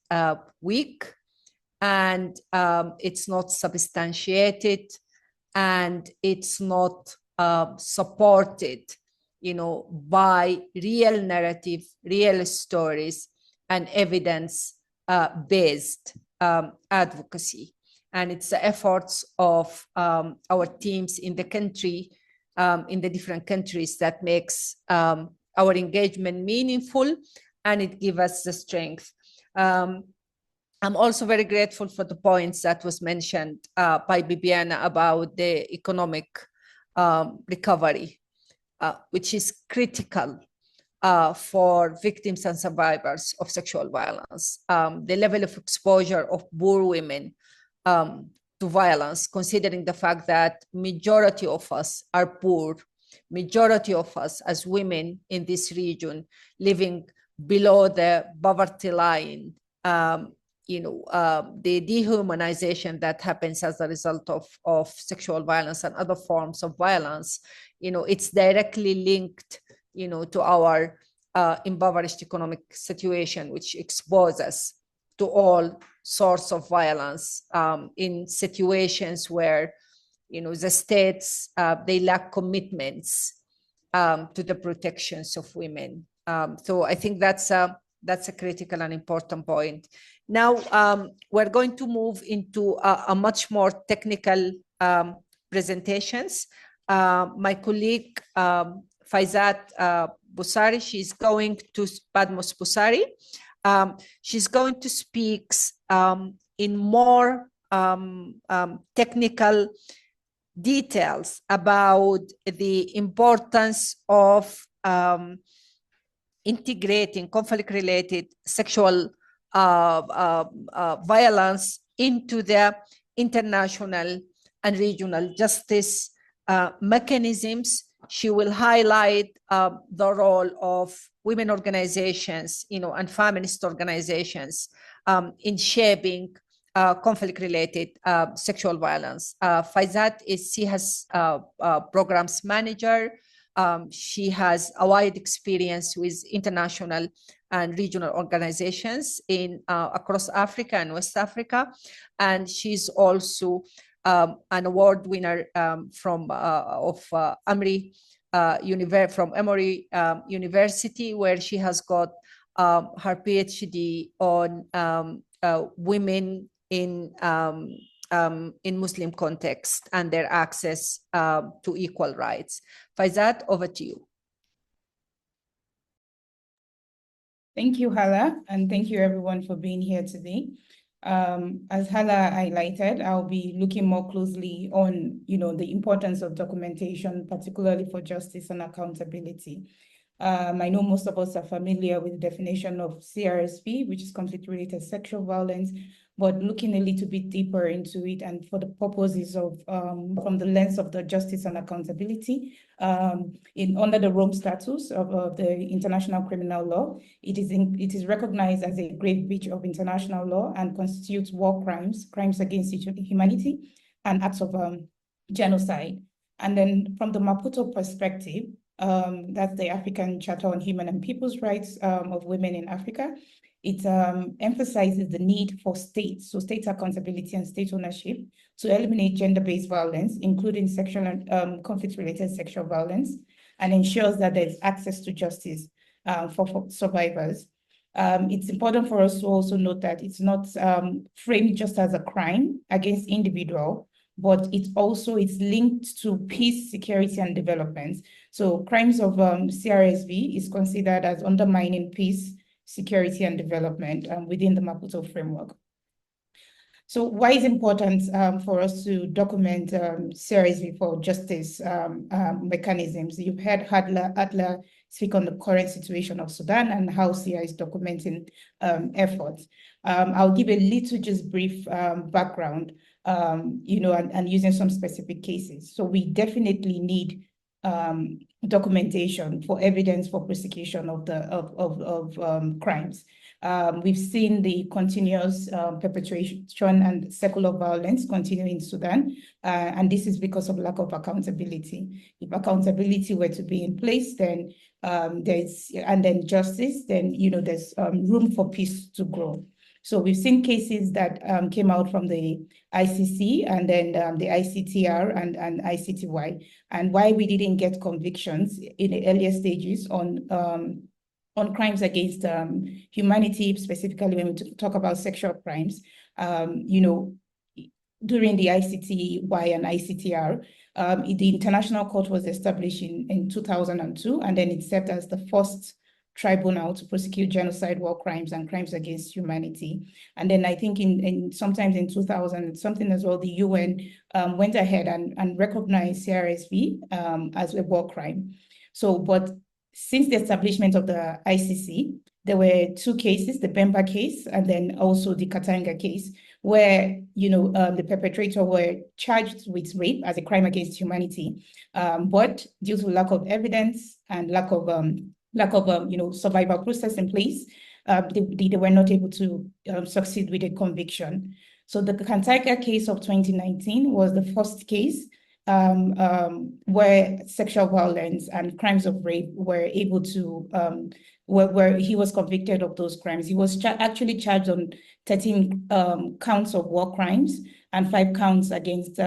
weak, and it's not substantiated, and it's not supported, you know, by real narrative, real stories, and evidence-based advocacy. And it's the efforts of our teams in the country, in the different countries, that makes our engagement meaningful, and it gives us the strength. I'm also very grateful for the points that was mentioned by Bibiana about the economic recovery, which is critical for victims and survivors of sexual violence. The level of exposure of poor women to violence, considering the fact that majority of us are poor, majority of us as women in this region living below the poverty line, you know, the dehumanization that happens as a result of sexual violence and other forms of violence, you know, it's directly linked, you know, to our impoverished economic situation, which expose us to all sorts of violence in situations where, the states, they lack commitments to the protections of women. So I think that's a critical and important point. Now, we're going to move into a much more technical presentations. My colleague, Faizat Busari, she's going to, Badmos Busari, she's going to speak in more technical details about the importance of integrating conflict-related sexual violence into the international and regional justice mechanisms. She will highlight the role of women organizations, and feminist organizations in shaping conflict-related sexual violence. Faizat is CHAS programs manager. She has a wide experience with international and regional organizations in across Africa and West Africa, and she's also an award winner from Emory University, where she has got her PhD on women in Muslim context and their access to equal rights. Faizat, over to you. Thank you, Hala, and thank you everyone for being here today. As Hala highlighted, I'll be looking more closely on, the importance of documentation, particularly for justice and accountability. I know most of us are familiar with the definition of CRSV, which is conflict-related sexual violence, but looking a little bit deeper into it and for the purposes of, from the lens of the justice and accountability, under the Rome Statute of the International Criminal Law, it is recognized as a grave breach of international law and constitutes war crimes, crimes against humanity, and acts of genocide. And then from the Maputo perspective, that's the African Charter on Human and People's Rights of Women in Africa. It emphasizes the need for states, so state accountability and state ownership, to eliminate gender-based violence, including sexual and conflict-related sexual violence, and ensures that there's access to justice for survivors. It's important for us to also note that it's not framed just as a crime against individual, but it's linked to peace, security, and development. So crimes of CRSV is considered as undermining peace, security, and development within the Maputo framework. So why is it important for us to document CRSV for justice mechanisms? You've heard Adler speak on the current situation of Sudan and how CI is documenting efforts. I'll give a little just brief background, and using some specific cases. So we definitely need documentation for evidence for prosecution of crimes. We've seen the continuous perpetration and secular violence continue in Sudan, and this is because of lack of accountability. If accountability were to be in place, then then justice, then there's room for peace to grow. So we've seen cases that came out from the ICC and then the ICTR and ICTY, and why we didn't get convictions in the earlier stages on crimes against humanity, specifically when we talk about sexual crimes. During the ICTY and ICTR, the International Court was established in 2002, and then it served as the first tribunal to prosecute genocide, war crimes, and crimes against humanity. And then I think sometimes in 2000 something as well, the UN went ahead and recognized CRSV as a war crime. So, but since the establishment of the ICC, there were two cases, the Bemba case and then also the Katanga case, where the perpetrator were charged with rape as a crime against humanity, but due to lack of evidence and lack of survival process in place, they were not able to succeed with a conviction. So the Katanga case of 2019 was the first case where sexual violence and crimes of rape were able to, where he was convicted of those crimes. He was actually charged on 13 counts of war crimes and 5 counts against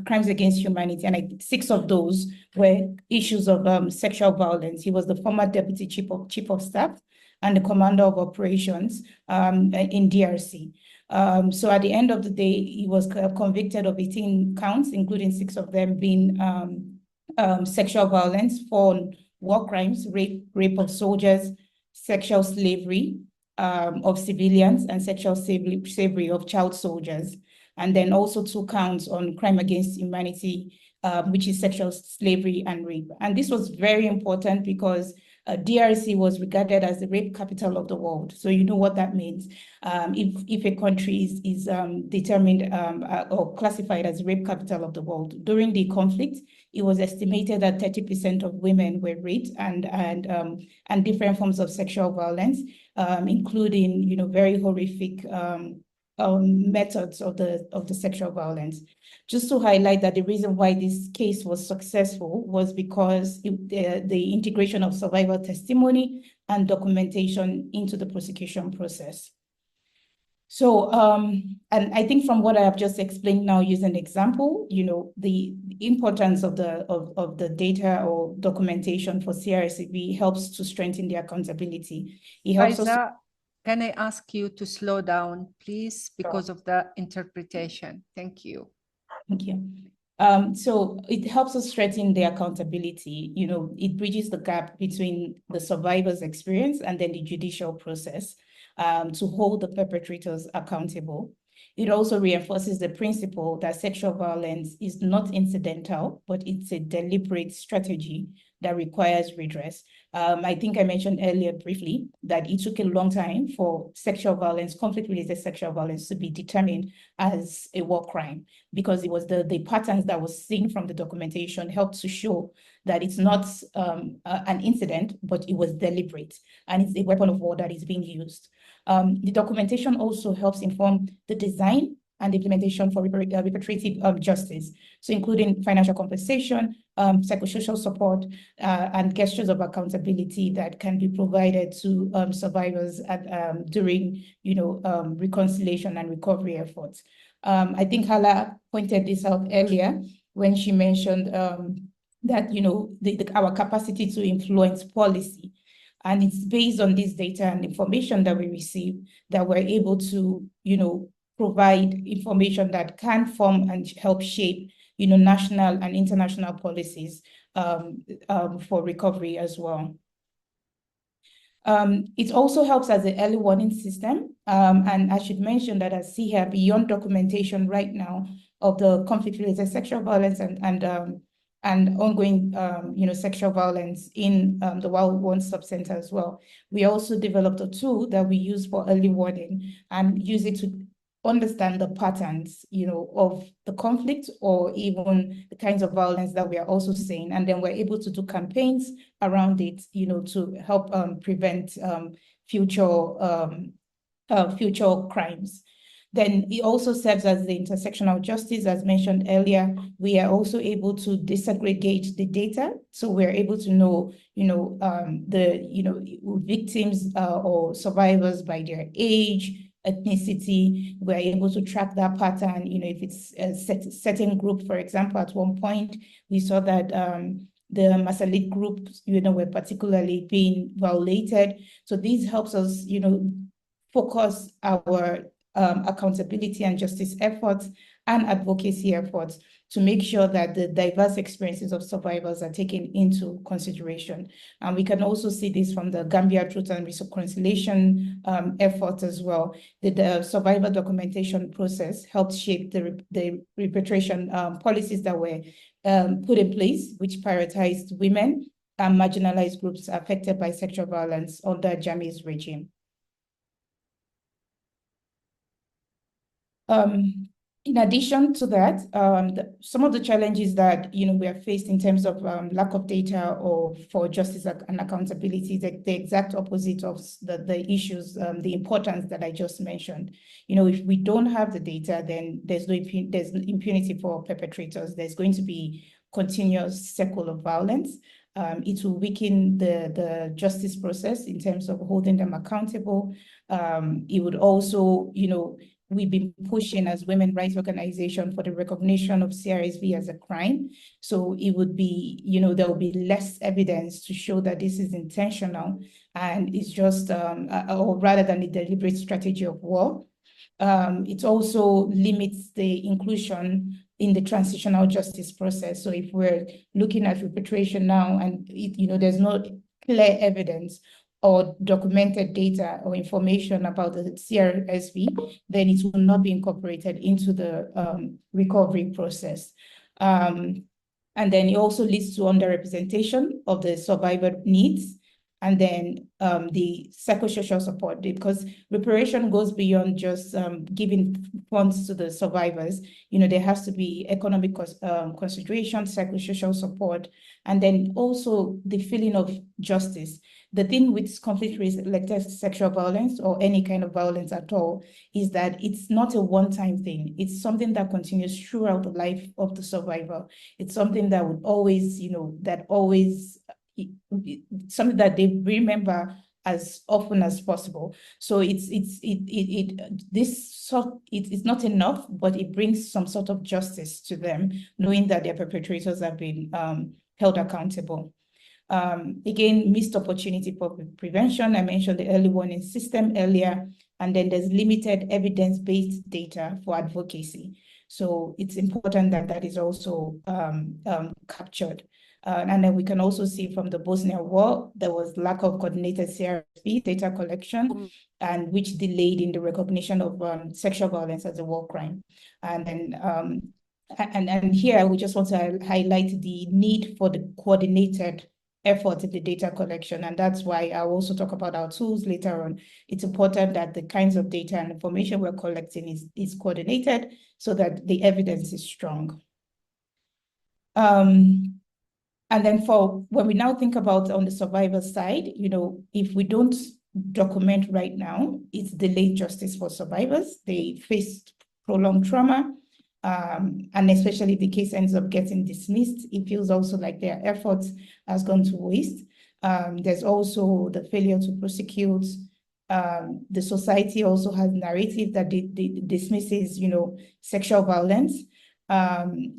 crimes against humanity, and 6 of those were issues of sexual violence. He was the former deputy chief of staff and the commander of operations in DRC. So at the end of the day, he was convicted of 18 counts, including 6 of them being sexual violence, 4 war crimes, rape of soldiers, sexual slavery of civilians, and sexual slavery of child soldiers. And then also 2 counts on crime against humanity, which is sexual slavery and rape. And this was very important because DRC was regarded as the rape capital of the world. So you know what that means. If a country is determined or classified as rape capital of the world, during the conflict, it was estimated that 30% of women were raped and different forms of sexual violence, including very horrific methods of the sexual violence. Just to highlight that the reason why this case was successful was because the integration of survivor testimony and documentation into the prosecution process. So, and I think from what I have just explained now using an example, the importance of the data or documentation for CRSV helps to strengthen the accountability. It helps us. Can I ask you to slow down, please, because of the interpretation? Thank you. Thank you. So it helps us strengthen the accountability. It bridges the gap between the survivor's experience and then the judicial process to hold the perpetrators accountable. It also reinforces the principle that sexual violence is not incidental, but it's a deliberate strategy that requires redress. I think I mentioned earlier briefly that it took a long time for sexual violence, conflict-related sexual violence, to be determined as a war crime, because it was the patterns that was seen from the documentation helped to show that it's not an incident, but it was deliberate, and it's a weapon of war that is being used. The documentation also helps inform the design and implementation for reparative justice, so including financial compensation, psychosocial support, and gestures of accountability that can be provided to survivors during reconciliation and recovery efforts. I think Hala pointed this out earlier when she mentioned that our capacity to influence policy. And it's based on this data and information that we receive that we're able to, provide information that can form and help shape, national and international policies for recovery as well. It also helps as an early warning system. And I should mention that I see here beyond documentation right now of the conflict-related sexual violence and ongoing, sexual violence in the Wild One Sub-Center as well. We also developed a tool that we use for early warning and use it to understand the patterns, of the conflict or even the kinds of violence that we are also seeing. And then we're able to do campaigns around it, to help prevent future crimes. Then it also serves as the intersectional justice, as mentioned earlier. We are also able to disaggregate the data, so we're able to know, victims or survivors by their age, ethnicity. We're able to track that pattern. If it's a certain group, for example, at one point we saw that the Masalit group, were particularly being violated. So this helps us, focus our accountability and justice efforts and advocacy efforts to make sure that the diverse experiences of survivors are taken into consideration. And we can also see this from the Gambia Truth and Reconciliation efforts as well. The survivor documentation process helped shape the repatriation policies that were put in place, which prioritized women and marginalized groups affected by sexual violence under Jammeh's regime. In addition to that, some of the challenges that we are faced in terms of lack of data or for justice and accountability, the exact opposite of the issues, the importance that I just mentioned. If we don't have the data, then there's impunity for perpetrators. There's going to be continuous cycle of violence. It will weaken the justice process in terms of holding them accountable. It would also, we've been pushing as women rights organization for the recognition of CRSV as a crime. So it would be, there will be less evidence to show that this is intentional and it's just, or rather than a deliberate strategy of war. It also limits the inclusion in the transitional justice process. So if we're looking at repatriation now and there's no clear evidence or documented data or information about the CRSV, then it will not be incorporated into the recovery process. And then it also leads to underrepresentation of the survivor needs, and then the psychosocial support, because reparation goes beyond just giving funds to the survivors. There has to be economic consideration, psychosocial support, and then also the feeling of justice. The thing with conflict-related sexual violence or any kind of violence at all is that it's not a one-time thing. It's something that continues throughout the life of the survivor. It's something that would always, something that they remember as often as possible. So it's not enough, but it brings some sort of justice to them, knowing that their perpetrators have been held accountable. Again, missed opportunity for prevention. I mentioned the early warning system earlier, and then there's limited evidence-based data for advocacy. So it's important that that is also captured. And then we can also see from the Bosnia War, there was lack of coordinated CRSV data collection, and which delayed in the recognition of sexual violence as a war crime. And then and here we just want to highlight the need for the coordinated effort in the data collection. And that's why I'll also talk about our tools later on. It's important that the kinds of data and information we're collecting is coordinated so that the evidence is strong. And then when we now think about on the survivor side, if we don't document right now, it's delayed justice for survivors. They faced prolonged trauma, and especially if the case ends up getting dismissed, it feels also like their efforts has gone to waste. There's also the failure to prosecute. The society also has narrative that dismisses, sexual violence.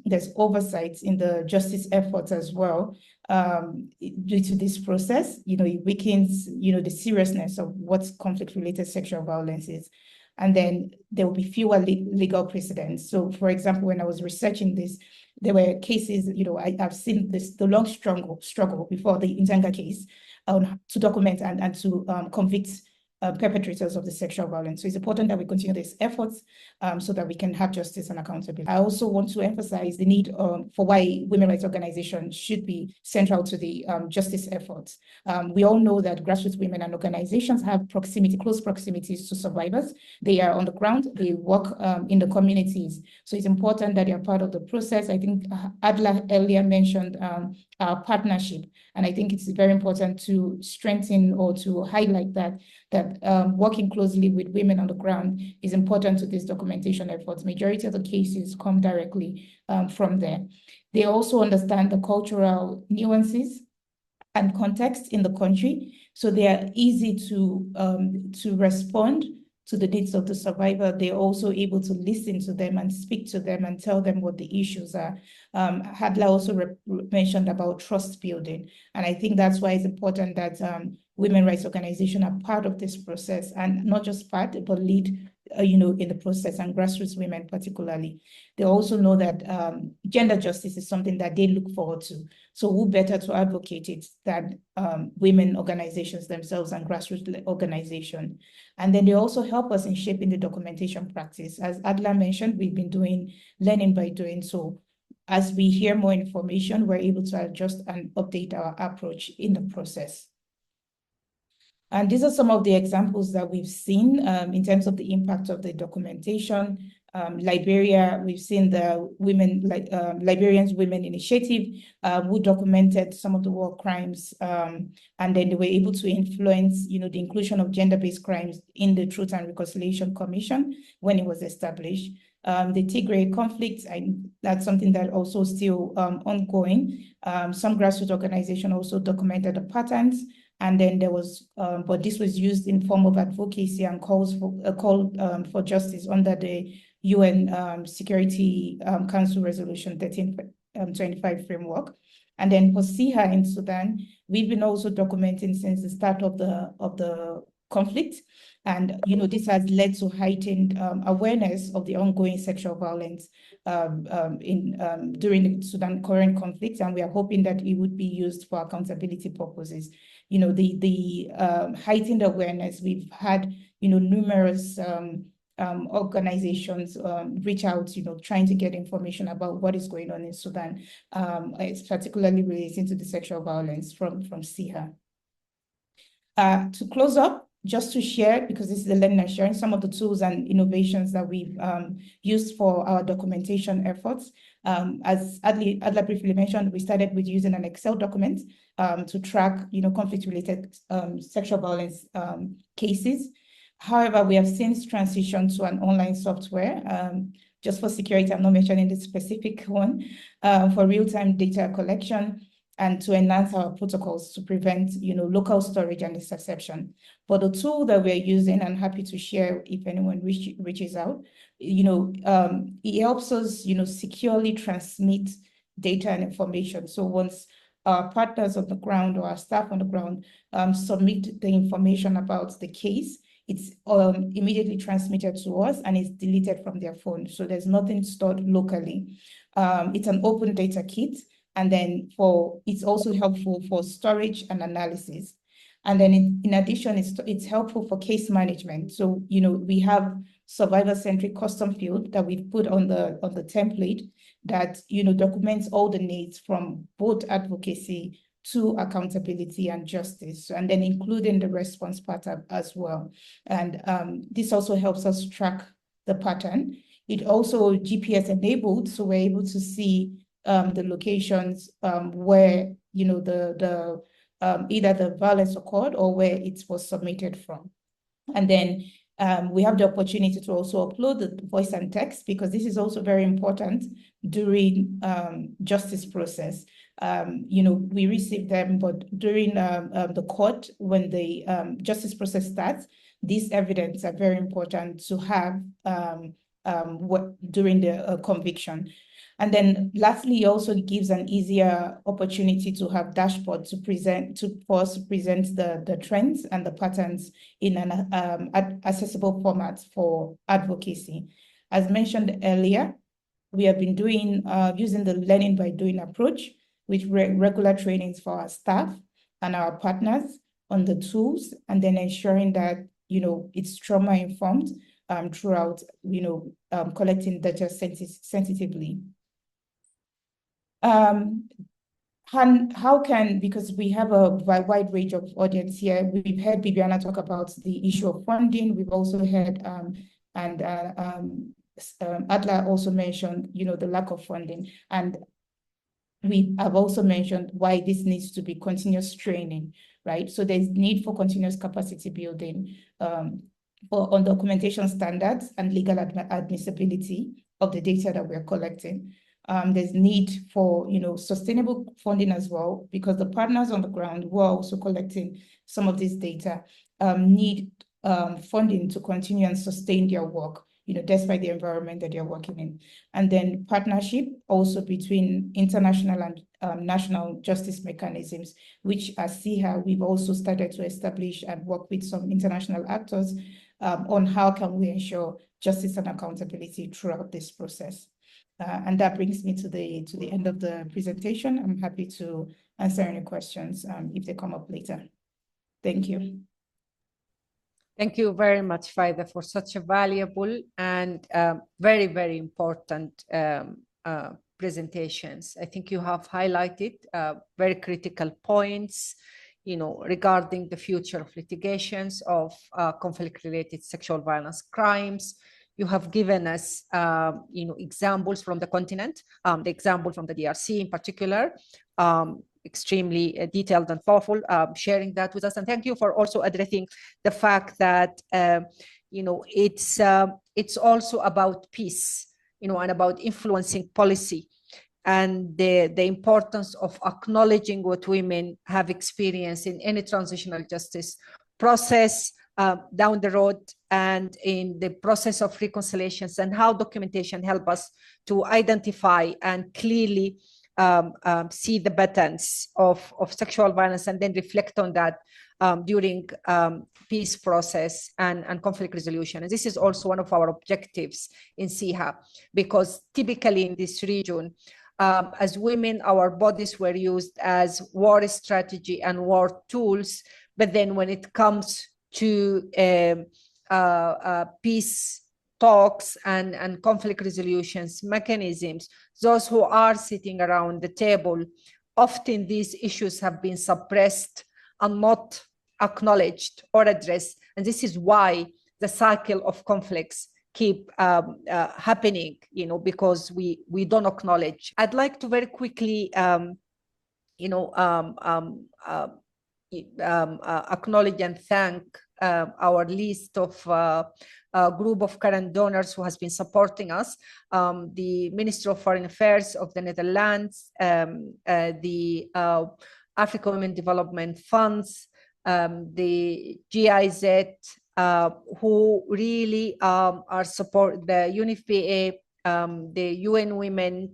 There's oversight in the justice efforts as well. Due to this process, it weakens, the seriousness of what conflict-related sexual violence is. And then there will be fewer legal precedents. So, for example, when I was researching this, there were cases, I've seen the long struggle before the Intanga case to document and to convict perpetrators of the sexual violence. So it's important that we continue these efforts so that we can have justice and accountability. I also want to emphasize the need for why women rights organizations should be central to the justice efforts. We all know that grassroots women and organizations have close proximities to survivors. They are on the ground, they work in the communities. So it's important that they are part of the process. I think Adla earlier mentioned our partnership. And I think it's very important to strengthen or to highlight that working closely with women on the ground is important to these documentation efforts. Majority of the cases come directly from there. They also understand the cultural nuances and context in the country, so they are easy to respond to the needs of the survivor. They're also able to listen to them and speak to them and tell them what the issues are. Hadla also mentioned about trust building. And I think that's why it's important that women rights organizations are part of this process, and not just part, but lead in the process, and grassroots women particularly. They also know that gender justice is something that they look forward to. So who better to advocate it than women organizations themselves and grassroots organizations. And then they also help us in shaping the documentation practice. As Adla mentioned, we've been doing learning by doing. So as we hear more information, we're able to adjust and update our approach in the process. And these are some of the examples that we've seen in terms of the impact of the documentation. Liberia, we've seen the Liberians Women Initiative, who documented some of the war crimes, and then they were able to influence, the inclusion of gender-based crimes in the Truth and Reconciliation Commission when it was established. The Tigray conflict, that's something that also still ongoing. Some grassroots organizations also documented the patterns, and then there was, but this was used in form of advocacy and calls for justice under the UN Security Council Resolution 1325 framework. And then for SIHA in Sudan, we've been also documenting since the start of the conflict. And, this has led to heightened awareness of the ongoing sexual violence during the Sudan current conflict. And we are hoping that it would be used for accountability purposes. The heightened awareness, we've had, numerous organizations reach out, trying to get information about what is going on in Sudan. It's particularly relating to the sexual violence from SIHA. To close up, just to share, because this is the learning and sharing, some of the tools and innovations that we've used for our documentation efforts. As Adla briefly mentioned, we started with using an Excel document to track, conflict-related sexual violence cases. However, we have since transitioned to an online software, just for security, I'm not mentioning the specific one, for real-time data collection and to enhance our protocols to prevent, local storage and interception. For the tool that we're using, I'm happy to share if anyone reaches out, it helps us, securely transmit data and information. So once our partners on the ground or our staff on the ground submit the information about the case, it's immediately transmitted to us and it's deleted from their phone. So there's nothing stored locally. It's an open data kit. And then it's also helpful for storage and analysis. And then in addition, it's helpful for case management. So, we have survivor-centric custom field that we've put on the template that, documents all the needs from both advocacy to accountability and justice, and then including the response pattern as well. And this also helps us track the pattern. It also GPS enabled, so we're able to see the locations where, either the violence occurred or where it was submitted from. And then we have the opportunity to also upload the voice and text, because this is also very important during justice process. We receive them, but during the court, when the justice process starts, these evidence are very important to have during the conviction. And then lastly, it also gives an easier opportunity to have dashboard for us to present the trends and the patterns in an accessible format for advocacy. As mentioned earlier, we have been using the learning by doing approach with regular trainings for our staff and our partners on the tools, and then ensuring that, it's trauma informed throughout, collecting data sensitively. And because we have a wide range of audience here, we've heard Bibiana talk about the issue of funding. We've also heard, Adla also mentioned, the lack of funding. And we have also mentioned why this needs to be continuous training, right? So there's need for continuous capacity building on documentation standards and legal admissibility of the data that we're collecting. There's need for, sustainable funding as well, because the partners on the ground who are also collecting some of this data need funding to continue and sustain their work, despite the environment that they're working in. And then partnership also between international and national justice mechanisms, which as SIHA, we've also started to establish and work with some international actors on how can we ensure justice and accountability throughout this process. And that brings me to the end of the presentation. I'm happy to answer any questions if they come up later. Thank you. Thank you very much, Faida, for such a valuable and very, very important presentations. I think you have highlighted very critical points, regarding the future of litigations of conflict-related sexual violence crimes, You have given us, examples from the continent, the example from the DRC in particular, extremely detailed and thoughtful, sharing that with us. And thank you for also addressing the fact that, it's also about peace, and about influencing policy, and the importance of acknowledging what women have experienced in any transitional justice process down the road and in the process of reconciliations, and how documentation help us to identify and clearly see the patterns of sexual violence, and then reflect on that during peace process and conflict resolution. And this is also one of our objectives in CIHA, because typically in this region, as women, our bodies were used as war strategy and war tools. But then when it comes to peace talks and conflict resolutions mechanisms, those who are sitting around the table, often these issues have been suppressed and not acknowledged or addressed. And this is why the cycle of conflicts keep happening, because we don't acknowledge. I'd like to very quickly, acknowledge and thank our list of group of current donors who has been supporting us, the Ministry of Foreign Affairs of the Netherlands, the Africa Women Development Funds, the GIZ, who really are support the UNFPA, the UN Women,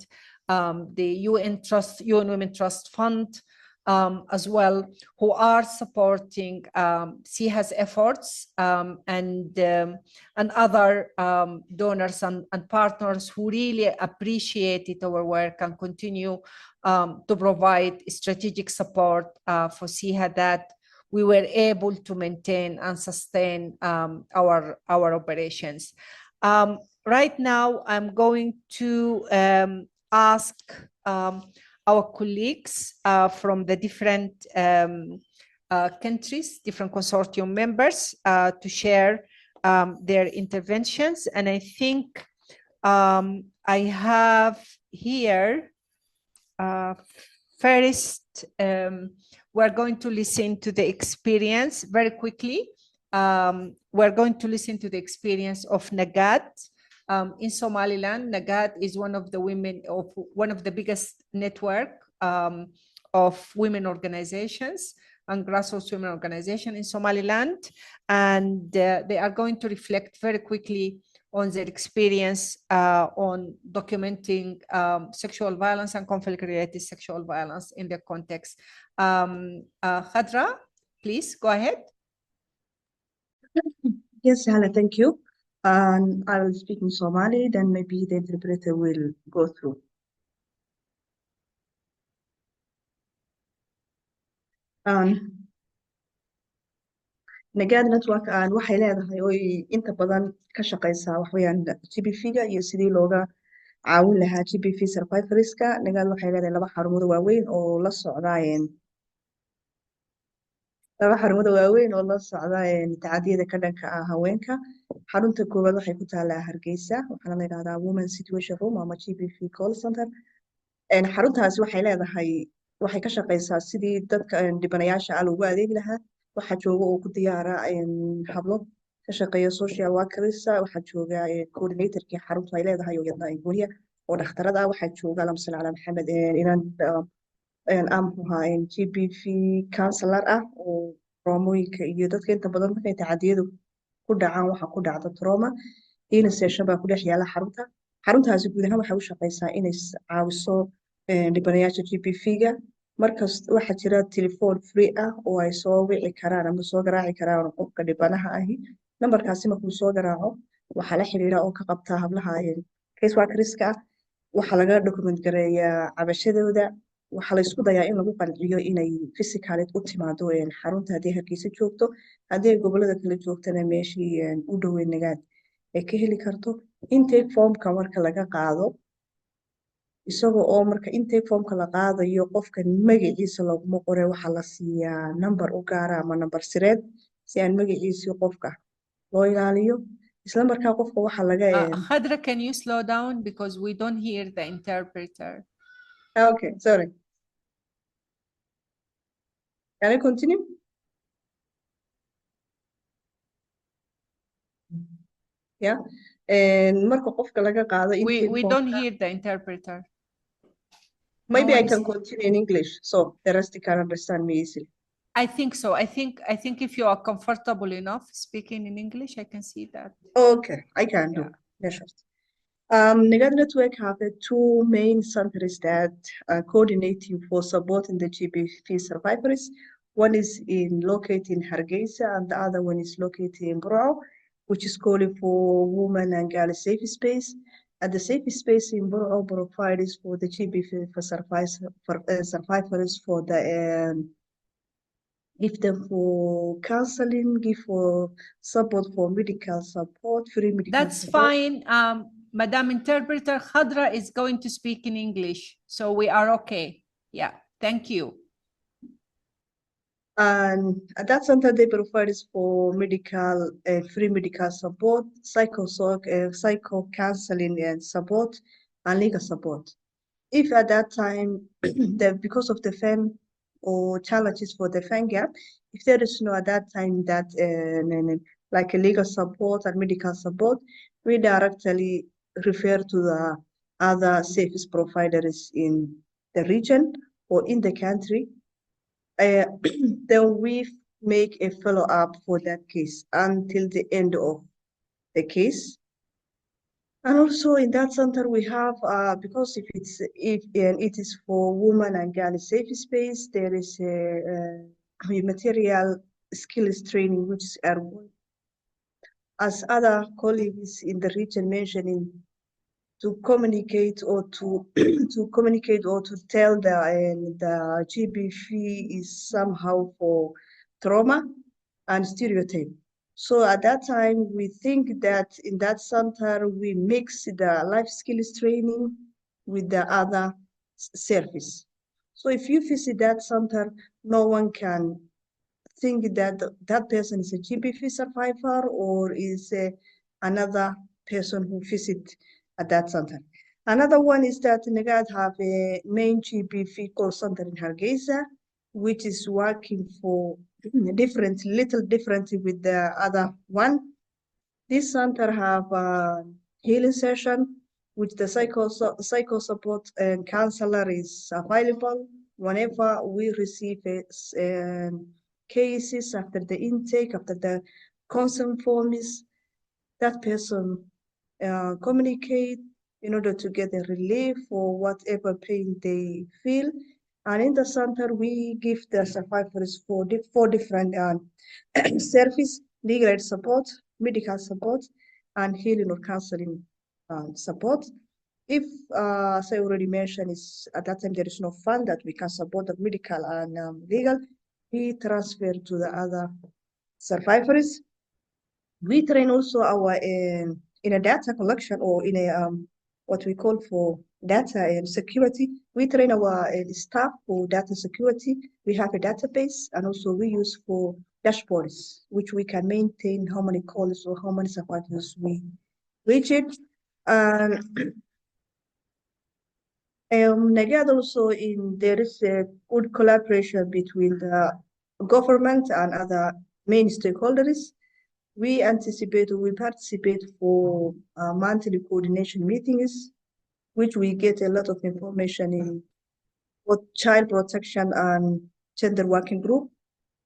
the UN Women Trust Fund, as well, who are supporting CIHA's efforts, and other donors and partners who really appreciated our work and continue to provide strategic support for CIHA, that we were able to maintain and sustain our operations. Right now, I'm going to ask our colleagues from the different countries, different consortium members, to share their interventions. And I think I have here first, we're going to listen to the experience very quickly. We're going to listen to the experience of Nagat in Somaliland. Nagat is one of the women of one of the biggest network of women organizations and grassroots women organization in Somaliland. And they are going to reflect very quickly on their experience on documenting sexual violence and conflict-related sexual violence in their context. Khadra, please go ahead. Yes, Hala, thank you. And I will speak in Somali, then maybe the interpreter will go through. Nagad network waxay leedahay oo inta badan ka shaqeysaa wax weeyaan GBV-ga iyo sidii looga caawin lahaa GBV survivorska. Nagad waxay leedahay laba xarumood waaweyn oo la socda tacadiyada ka dhanka ah haweenka. Xarunta koowaad waxay ku taalaa Hargeysa, waxaana la yiraahdaa Women Situation Room ama GBV Call Center. Xaruntaasi waxay ka shaqeysaa sidii dadka dhibanayaasha ah loogu adeegi lahaa. Waxaa jooga oo ku diyaara hablo ka shaqeeya social workers, waxaa jooga coordinatorkii xaruntu ay leedahay oo yadna guriya oo dhakhtarada ah. Waxaa jooga Lamsal Cala Maxamed GBV counselor ah oo traumooyinka iyo dadka inta badan markay tacadiyadu ku dhacaan waxa ku dhacda trauma ina session baa ku dhex yaala xarunta. Xaruntaasi guud ahaan waxay u shaqeysaa inay caawiso dhibanayaasha GBV-ga. Markas waxaa jira telefoon free ah oo ay soo wici karaan ama soo garaaci karaan qofka dhibanaha ahi. Nambarkaasi markuu soo garaaco waxaa la xiriira oo ka qabta hablaha case workerska ah. Waxaa laga document gareeyaa cabashadooda. Waxaa la isku dayaa in lagu qanciyo inay physically u timaado xarunta haddii Hargeysa joogto, haddii gobolada kale joogtana meeshii u dhoweey Nagaad ay ka heli karto. Intake formka marka laga qaado, isagoo oo marka intake formka la qaadayo qofka magaciisa laguma qore, waxaa la siiyaa number u gaara ama number sireed si aan magaciisa qofka loo ilaaliyo. isla markaa qofka waxaa laga Khadra, can you slow down because we don't hear the interpreter? okay, sorry. Can I continue? Yeah. Marka qofka laga qaado We don't hear the interpreter. Maybe No I one can is- continue in English so the rest can understand me easily. I think so. I think if you are comfortable enough speaking in English, I can see that. Okay, I can do. Yeah. Yeah, sure. Nagad Network have two main centers that are coordinating for supporting the GBV survivors. One is located in Hargeisa and the other one is located in Brau, which is calling for women and girls safe space. And the safe space in Brau provides for the GBV for survivors for the give them for counseling, give for support for medical support, free medical That's support. fine. Madam Interpreter, Khadra is going to speak in English, so we are okay. Yeah, thank you. And at that center, they provide for medical, free medical support, psycho counseling and support, and legal support. If at that time, because of the fan or challenges for the fan gap, if there is no at that time that like a legal support and medical support, we directly refer to the other service providers in the region or in the country. Then we make a follow-up for that case until the end of the case. And also in that center we have, because if it is for women and girl safe space, there is a material skills training which is as other colleagues in the region mentioning, to communicate or to communicate or to tell the GBV is somehow for trauma and stereotype. So at that time, we think that in that center, we mix the life skills training with the other service. So if you visit that center, no one can think that that person is a GBV survivor or is another person who visit at that center. Another one is that Nagad have a main GBV call center in Hargeisa, which is working for little different with the other one. This center have a healing session, which the psycho support and counselor is available whenever we receive cases after the intake, after the consent forms, that person communicate in order to get a relief for whatever pain they feel. And in the center, we give the survivors four different service, legal aid support, medical support, and healing or counseling support. If, as I already mentioned, is at that time there is no fund that we can support the medical and legal, we transfer to the other survivors. We train also our in a data collection or in a what we call for data and security. We train our staff for data security. We have a database and also we use for dashboards, which we can maintain how many calls or how many survivors we reach it. Nagad also there is a good collaboration between the government and other main stakeholders. We participate for monthly coordination meetings, which we get a lot of information in both child protection and gender working group,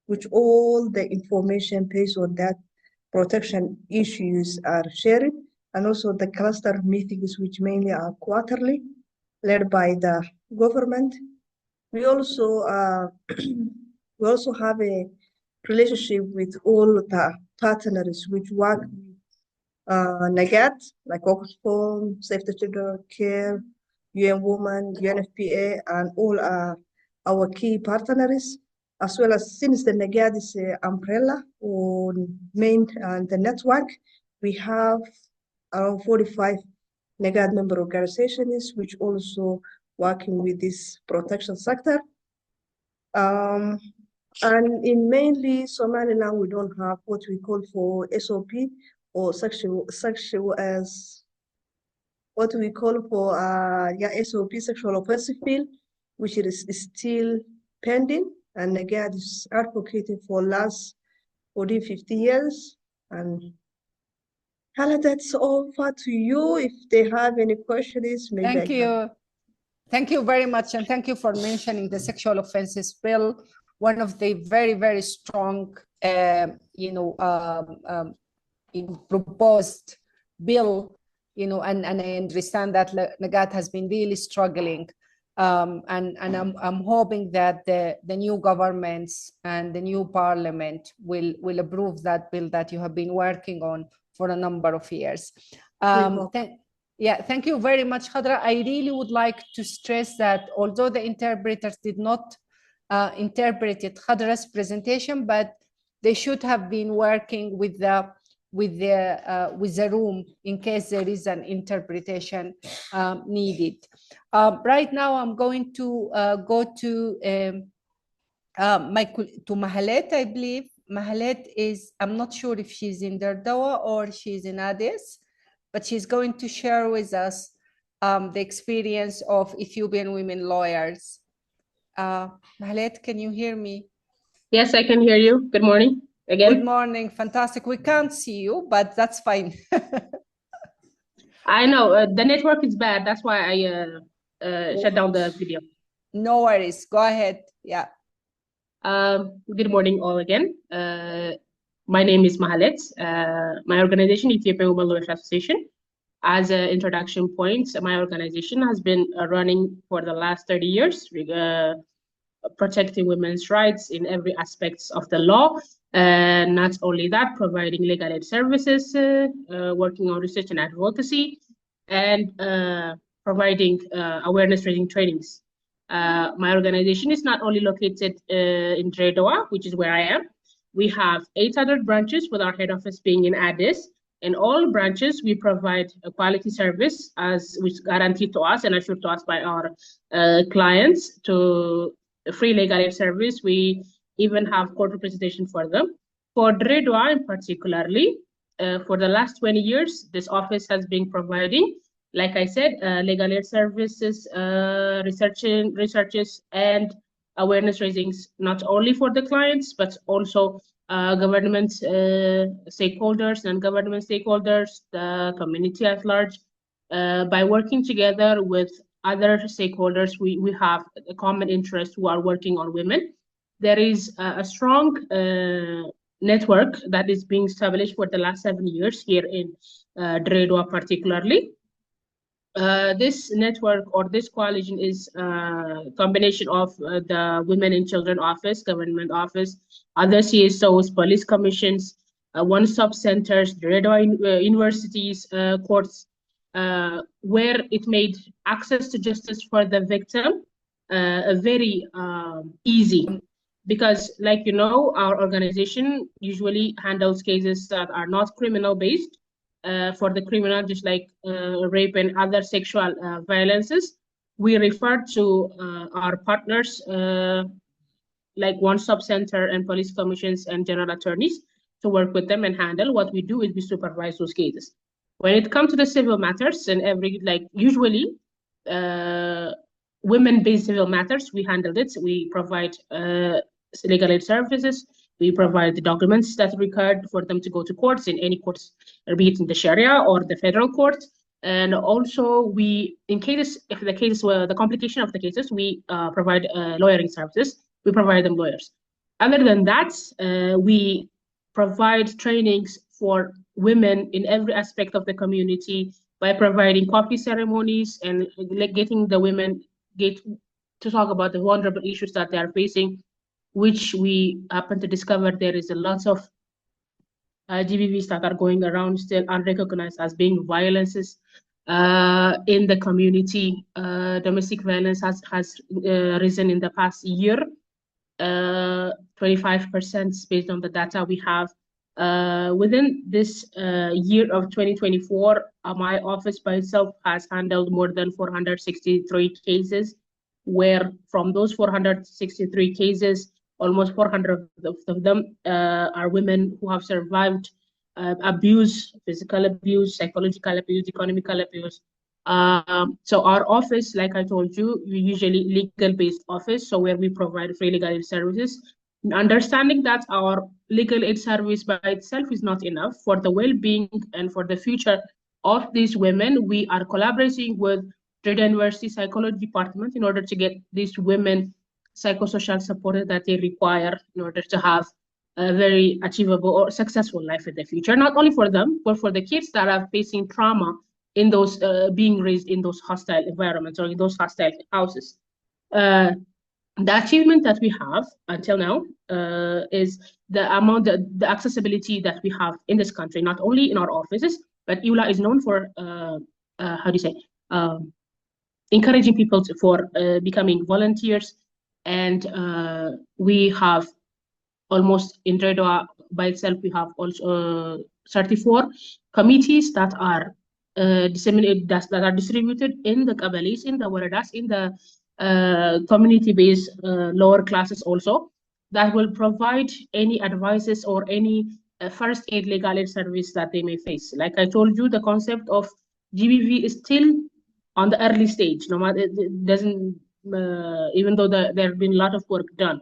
which all the information based on that protection issues are shared, and also the cluster meetings, which mainly are quarterly, led by the government. We also we also have a relationship with all the partners which work Nagad, like Oxfam, Save the Children Care, UN Women, UNFPA, and all our key partners, as well as since the Nagad is an umbrella or main the network, we have around 45 Nagad member organizations which also working with this protection sector. And in mainly Somaliland, we don't have what we call for SOP or sexual as what we call for SOP sexual offensive bill, which is still pending, and Nagad is advocating for last 40, 50 years. And Hala, that's all for to you. If they have any questions, maybe Thank you. Thank you very much. And thank you for mentioning the sexual offenses bill, one of the very, very strong, proposed bill, and I understand that Nagat has been really struggling. And I'm hoping that the new governments and the new parliament will approve that bill that you have been working on for a number of years. Thank you very much, Khadra. I really would like to stress that although the interpreters did not interpret Khadra's presentation, but they should have been working with the room in case there is an interpretation needed. Right now, I'm going to go to Mahalet, I believe. Mahalet I'm not sure if she's in Dardawa or she's in Addis, but she's going to share with us the experience of Ethiopian women lawyers. Mahalet, can you hear me? Yes, I can hear you. Good morning again. Good morning. Fantastic. We can't see you, but that's fine. I know the network is bad. That's why I shut down the video. No worries. Go ahead. Yeah. Good morning all again. My name is Mahalet. My organization, Ethiopian Women Lawyers Association. As an introduction point, my organization has been running for the last 30 years, protecting women's rights in every aspect of the law. And not only that, providing legal aid services, working on research and advocacy, and providing awareness raising trainings. My organization is not only located in Dredoa, which is where I am. We have 8 other branches, with our head office being in Addis. In all branches, we provide a quality service which is guaranteed to us and assured to us by our clients to free legal aid service. We even have court representation for them. For Dredoa in particularly, for the last 20 years, this office has been providing, like I said, legal aid services, researches, and awareness raisings, not only for the clients, but also government stakeholders and government stakeholders, the community at large. By working together with other stakeholders, we have a common interest who are working on women. There is a strong network that is being established for the last 7 years here in Dredoa particularly. This network or this coalition is a combination of the Women and Children Office, Government Office, other CSOs, police commissions, one-stop centers, universities, courts, where it made access to justice for the victim very easy. Because, like you know, our organization usually handles cases that are not criminal-based. For the criminal, just like rape and other sexual violences, we refer to our partners like one-stop center and police commissions and general attorneys to work with them and handle. What we do is we supervise those cases. When it comes to the civil matters and usually women-based civil matters, we handle it. We provide legal aid services. We provide the documents that are required for them to go to courts, in any courts, be it in the Sharia or the federal court. And also, if the cases were the complication of the cases, we provide lawyering services. We provide them lawyers. Other than that, we provide trainings for women in every aspect of the community by providing coffee ceremonies and getting the women to talk about the vulnerable issues that they are facing, which we happen to discover there is a lot of GBVs that are going around still unrecognized as being violences in the community. Domestic violence has risen in the past year, 25% based on the data we have. Within this year of 2024, my office by itself has handled more than 463 cases, where from those 463 cases, almost 400 of them are women who have survived abuse, physical abuse, psychological abuse, economical abuse. So our office, like I told you, we usually legal-based office, so where we provide free legal aid services. Understanding that our legal aid service by itself is not enough for the well-being and for the future of these women, we are collaborating with Jeddah University Psychology Department in order to get these women psychosocial support that they require in order to have a very achievable or successful life in the future, not only for them, but for the kids that are facing trauma in those being raised in those hostile environments or in those hostile houses. The achievement that we have until now is the amount, the accessibility that we have in this country, not only in our offices, but EULA is known for, how do you say, encouraging people for becoming volunteers. And we have almost in Jeddah by itself, we have also 34 committees that are disseminated, that are distributed in the qabalis, in the waradas, in the community-based lower classes also, that will provide any advices or any first aid legal aid service that they may face. Like I told you, the concept of GBV is still on the early stage. No matter, it doesn't, even though there have been a lot of work done.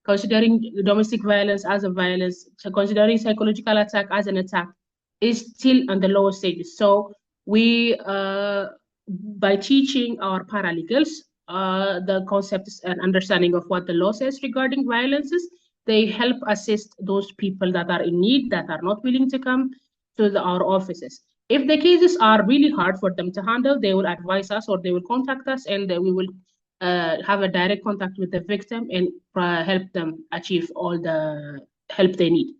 Considering domestic violence as a violence, considering psychological attack as an attack, is still on the lower stages. So we, by teaching our paralegals the concepts and understanding of what the law says regarding violences, they help assist those people that are in need, that are not willing to come to our offices. If the cases are really hard for them to handle, they will advise us or they will contact us, and we will have a direct contact with the victim and help them achieve all the help they need.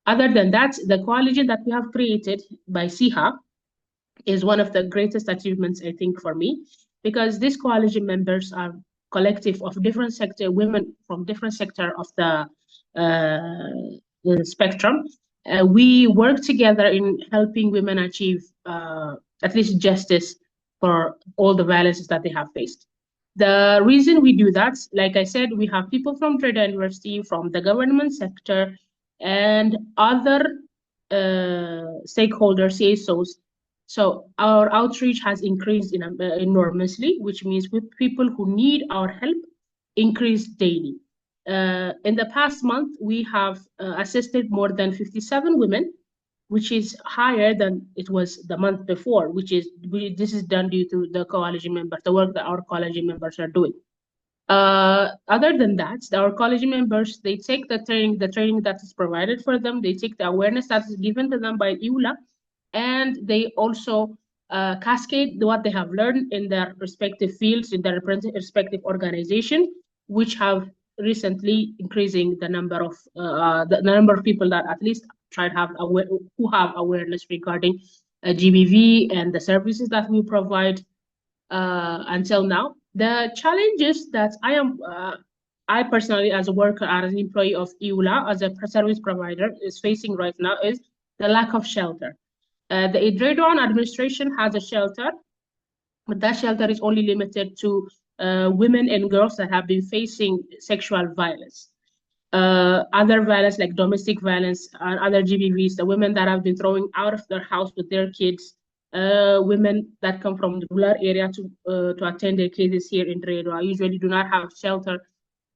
Other than that, the coalition that we have created by SIHA is one of the greatest achievements, I think, for me, because these coalition members are collective of different sector, women from different sector of the spectrum. We work together in helping women achieve at least justice for all the violences that they have faced. The reason we do that, like I said, we have people from Jeddah University, from the government sector, and other stakeholders, CSOs. So our outreach has increased enormously, which means with people who need our help increased daily. In the past month, we have assisted more than 57 women, which is higher than it was the month before, this is done due to the coalition members, the work that our coalition members are doing. Other than that, our coalition members, they take the training that is provided for them, they take the awareness that is given to them by EULA, and they also cascade what they have learned in their respective fields, in their respective organization, which have recently increasing the number of people that at least who have awareness regarding GBV and the services that we provide until now. The challenges that I personally, as a worker, as an employee of EULA, as a service provider, is facing right now is the lack of shelter. The Jeddah administration has a shelter, but that shelter is only limited to women and girls that have been facing sexual violence. Other violence like domestic violence and other GBVs, the women that have been thrown out of their house with their kids, women that come from the rural area to attend their cases here in Jeddah usually do not have shelter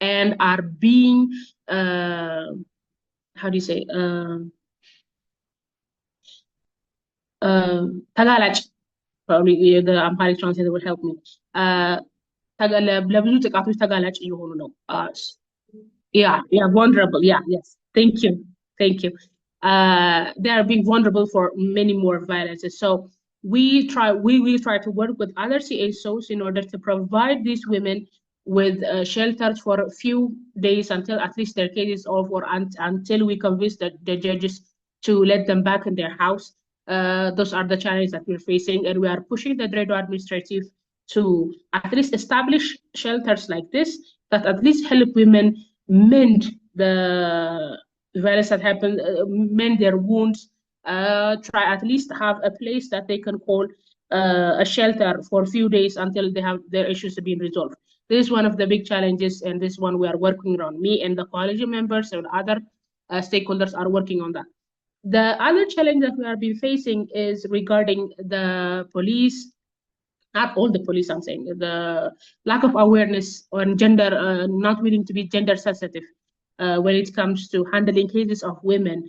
and are being, how do you say, ተጋላጭ, probably the Amharic translator will help me. ለብዙ ጥቃቶች ተጋላጭ እየሆኑ ነው። Yeah, vulnerable. Yeah, yes. Thank you. They are being vulnerable for many more violences. So we will try to work with other CSOs in order to provide these women with shelters for a few days until at least their case is over, or until we convince the judges to let them back in their house. Those are the challenges that we're facing, and we are pushing the Jeddah administrative to at least establish shelters like this that at least help women mend the violence that happened, mend their wounds, try at least have a place that they can call a shelter for a few days until they have their issues being resolved. This is one of the big challenges, and this one we are working on. Me and the coalition members and other stakeholders are working on that. The other challenge that we have been facing is regarding the police, not all the police, I'm saying, the lack of awareness on gender, not willing to be gender sensitive when it comes to handling cases of women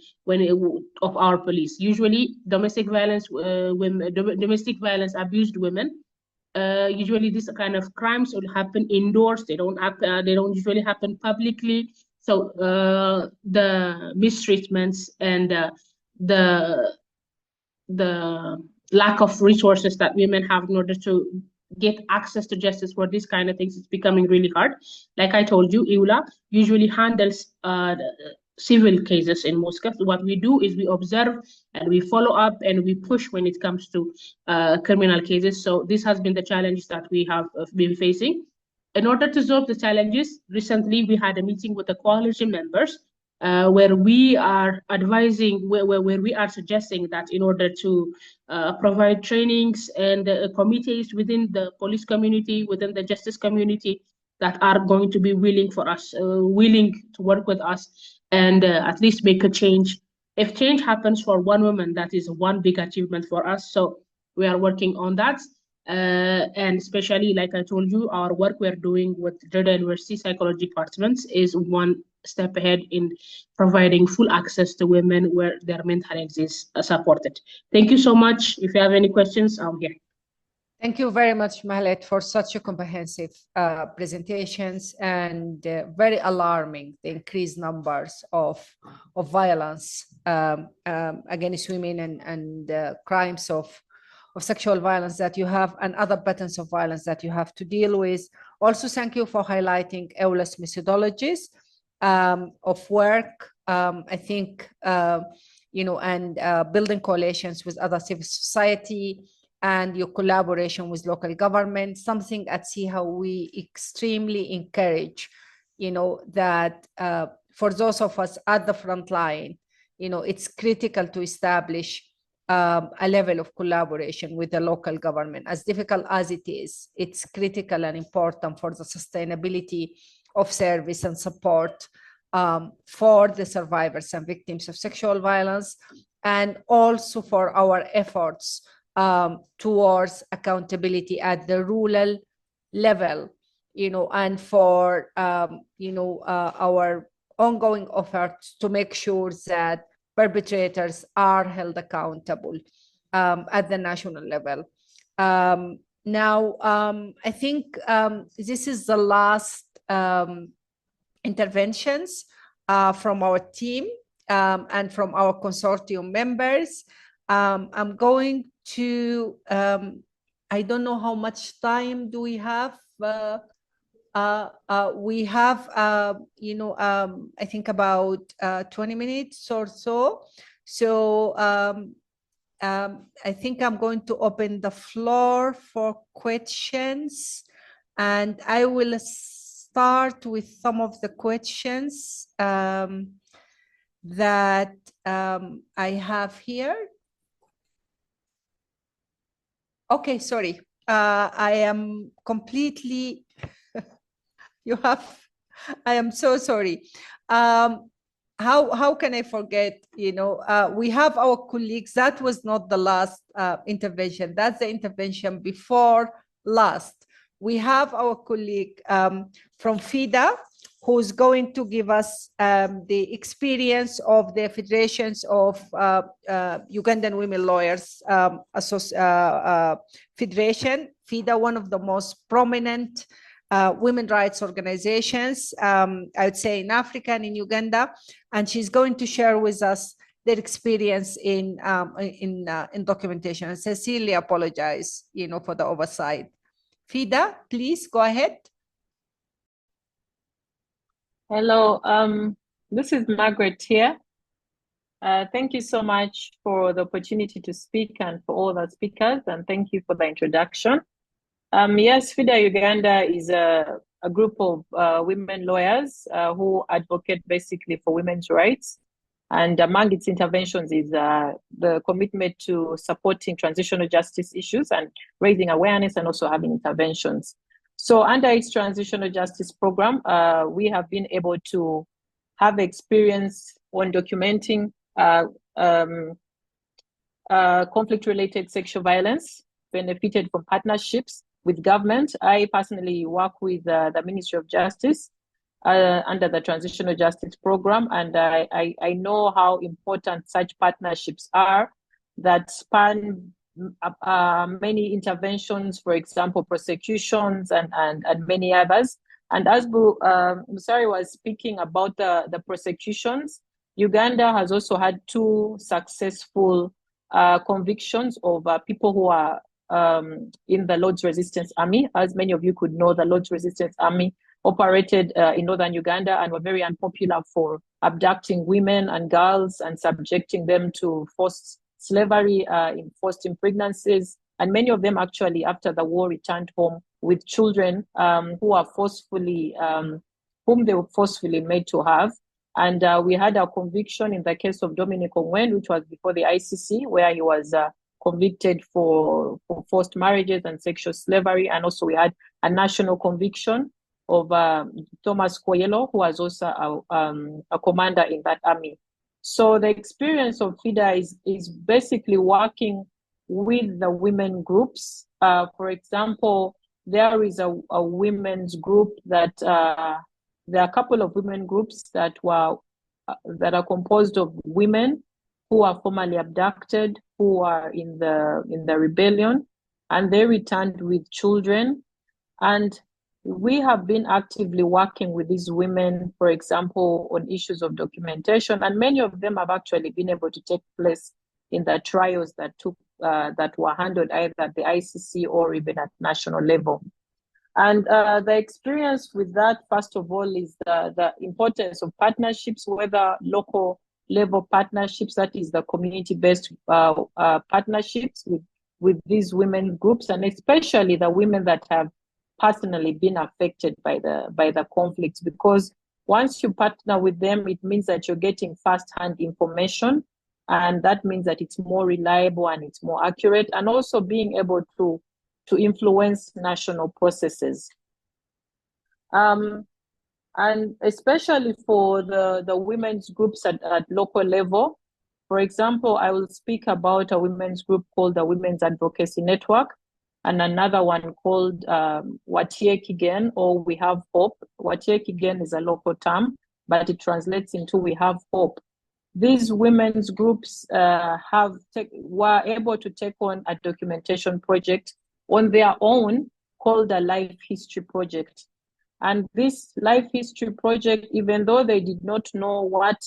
of our police. Usually domestic violence, domestic violence abused women. Usually this kind of crimes will happen indoors. They don't usually happen publicly. So the mistreatments and the lack of resources that women have in order to get access to justice for these kind of things is becoming really hard. Like I told you, EULA usually handles civil cases in most cases. What we do is we observe and we follow up and we push when it comes to criminal cases. So this has been the challenge that we have been facing. In order to solve the challenges, recently we had a meeting with the coalition members where we are advising, where we are suggesting that in order to provide trainings and committees within the police community, within the justice community, that are going to be willing to work with us and at least make a change. If change happens for one woman, that is one big achievement for us. So we are working on that. And especially, like I told you, our work we're doing with Jeddah University Psychology Departments is one step ahead in providing full access to women where their mental health is supported. Thank you so much. If you have any questions, I'm here. Thank you very much, Mahalet, for such a comprehensive presentations and very alarming, the increased numbers of violence against women and crimes of sexual violence that you have and other patterns of violence that you have to deal with. Also, thank you for highlighting EULA's methodologies of work, I think, and building coalitions with other civil society and your collaboration with local government, something at CIHA we extremely encourage, that for those of us at the front line, it's critical to establish a level of collaboration with the local government. As difficult as it is, it's critical and important for the sustainability of service and support for the survivors and victims of sexual violence, and also for our efforts towards accountability at the rural level, and for, our ongoing efforts to make sure that perpetrators are held accountable at the national level. Now, I think this is the last interventions from our team and from our consortium members. I'm going to, I don't know how much time do we have. We have, I think about 20 minutes or so. So I think I'm going to open the floor for questions, and I will start with some of the questions that I have here. Okay, sorry. I am completely, I am so sorry. How can I forget, we have our colleagues, that was not the last intervention, that's the intervention before last. We have our colleague from FIDA, who's going to give us the experience of the federations of Ugandan Women Lawyers Federation, FIDA, one of the most prominent women rights organizations, I would say in Africa and in Uganda, and she's going to share with us their experience in documentation. And Cecilia, apologize, for the oversight. FIDA, please go ahead. Hello, this is Margaret here. Thank you so much for the opportunity to speak and for all the speakers, and thank you for the introduction. Yes, FIDA Uganda is a group of women lawyers who advocate basically for women's rights. And among its interventions is the commitment to supporting transitional justice issues and raising awareness and also having interventions. So under its transitional justice program, we have been able to have experience on documenting conflict-related sexual violence benefited from partnerships with government. I personally work with the Ministry of Justice under the Transitional Justice Program, and I know how important such partnerships are that span many interventions, for example, prosecutions and many others. And as Musari was speaking about the prosecutions, Uganda has also had 2 successful convictions of people who are in the Lord's Resistance Army. As many of you could know, the Lord's Resistance Army operated in northern Uganda and were very unpopular for abducting women and girls and subjecting them to forced slavery, forced pregnancies. And many of them actually, after the war, returned home with children who are forcefully, whom they were forcefully made to have. And we had a conviction in the case of Dominic Ongwen, which was before the ICC, where he was convicted for forced marriages and sexual slavery. And also we had a national conviction of Thomas Koyelo, who was also a commander in that army. So the experience of FIDA is basically working with the women groups. For example, there is a women's group that there are a couple of women groups that are composed of women who are formerly abducted, who are in the rebellion, and they returned with children. And we have been actively working with these women, for example, on issues of documentation, and many of them have actually been able to take place in the trials that were handled either at the ICC or even at national level. And the experience with that, first of all, is the importance of partnerships, whether local level partnerships, that is the community-based partnerships with these women groups, and especially the women that have personally been affected by the conflicts. Because once you partner with them, it means that you're getting first-hand information, and that means that it's more reliable and it's more accurate, and also being able to influence national processes. And especially for the women's groups at local level. For example, I will speak about a women's group called the Women's Advocacy Network, and another one called Watie Kigen, or We Have Hope. Watie Kigen is a local term, but it translates into We Have Hope. These women's groups were able to take on a documentation project on their own called the Life History Project. And this Life History Project, even though they did not know what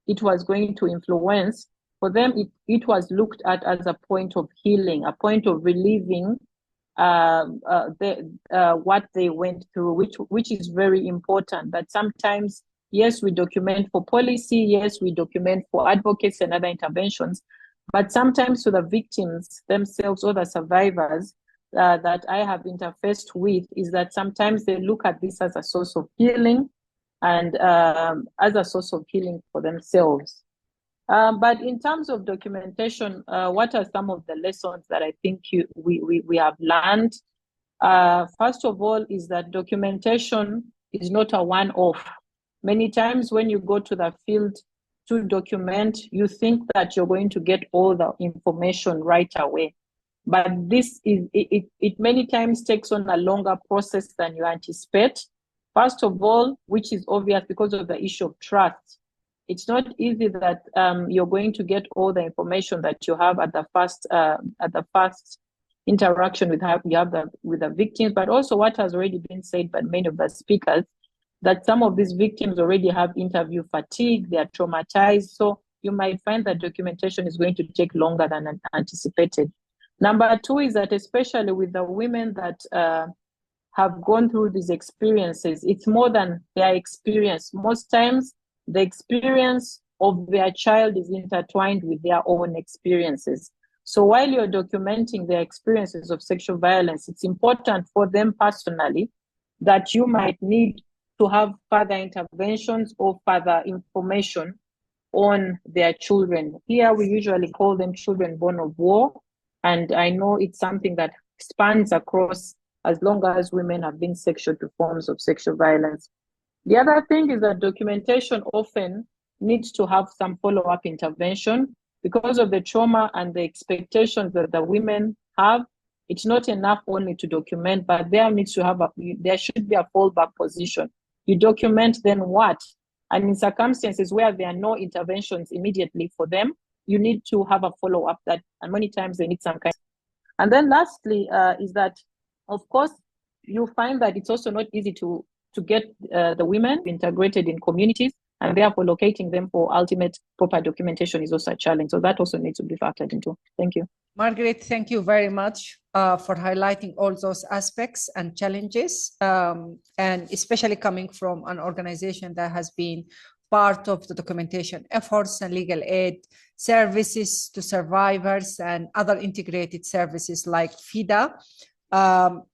it was going to influence, for them it was looked at as a point of healing, a point of relieving what they went through, which is very important. That sometimes, yes, we document for policy, yes, we document for advocacy and other interventions, but sometimes to the victims themselves or the survivors that I have interfaced with, is that sometimes they look at this as a source of healing and as a source of healing for themselves. But in terms of documentation, what are some of the lessons that I think we have learned? First of all, is that documentation is not a one-off. Many times when you go to the field to document, you think that you're going to get all the information right away. But this it many times takes on a longer process than you anticipate. First of all, which is obvious because of the issue of trust. It's not easy that you're going to get all the information that you have at the first interaction with the victims, but also what has already been said by many of the speakers, that some of these victims already have interview fatigue, they are traumatized, so you might find that documentation is going to take longer than anticipated. Number two is that especially with the women that have gone through these experiences, it's more than their experience. Most times, the experience of their child is intertwined with their own experiences. So while you're documenting their experiences of sexual violence, it's important for them personally that you might need to have further interventions or further information on their children. Here we usually call them children born of war. And I know it's something that spans across as long as women have been subject to forms of sexual violence. The other thing is that documentation often needs to have some follow-up intervention. because of the trauma and the expectations that the women have, it's not enough only to document, but there should be a fallback position. You document, then what? And in circumstances where there are no interventions immediately for them, you need to have a follow-up that, and many times they need some kind. And then lastly, is that, of course, you find that it's also not easy to get the women integrated in communities, and therefore locating them for ultimate proper documentation is also a challenge. So that also needs to be factored into. Thank you. Margaret, thank you very much for highlighting all those aspects and challenges, and especially coming from an organization that has been part of the documentation efforts and legal aid services to survivors and other integrated services like FIDA.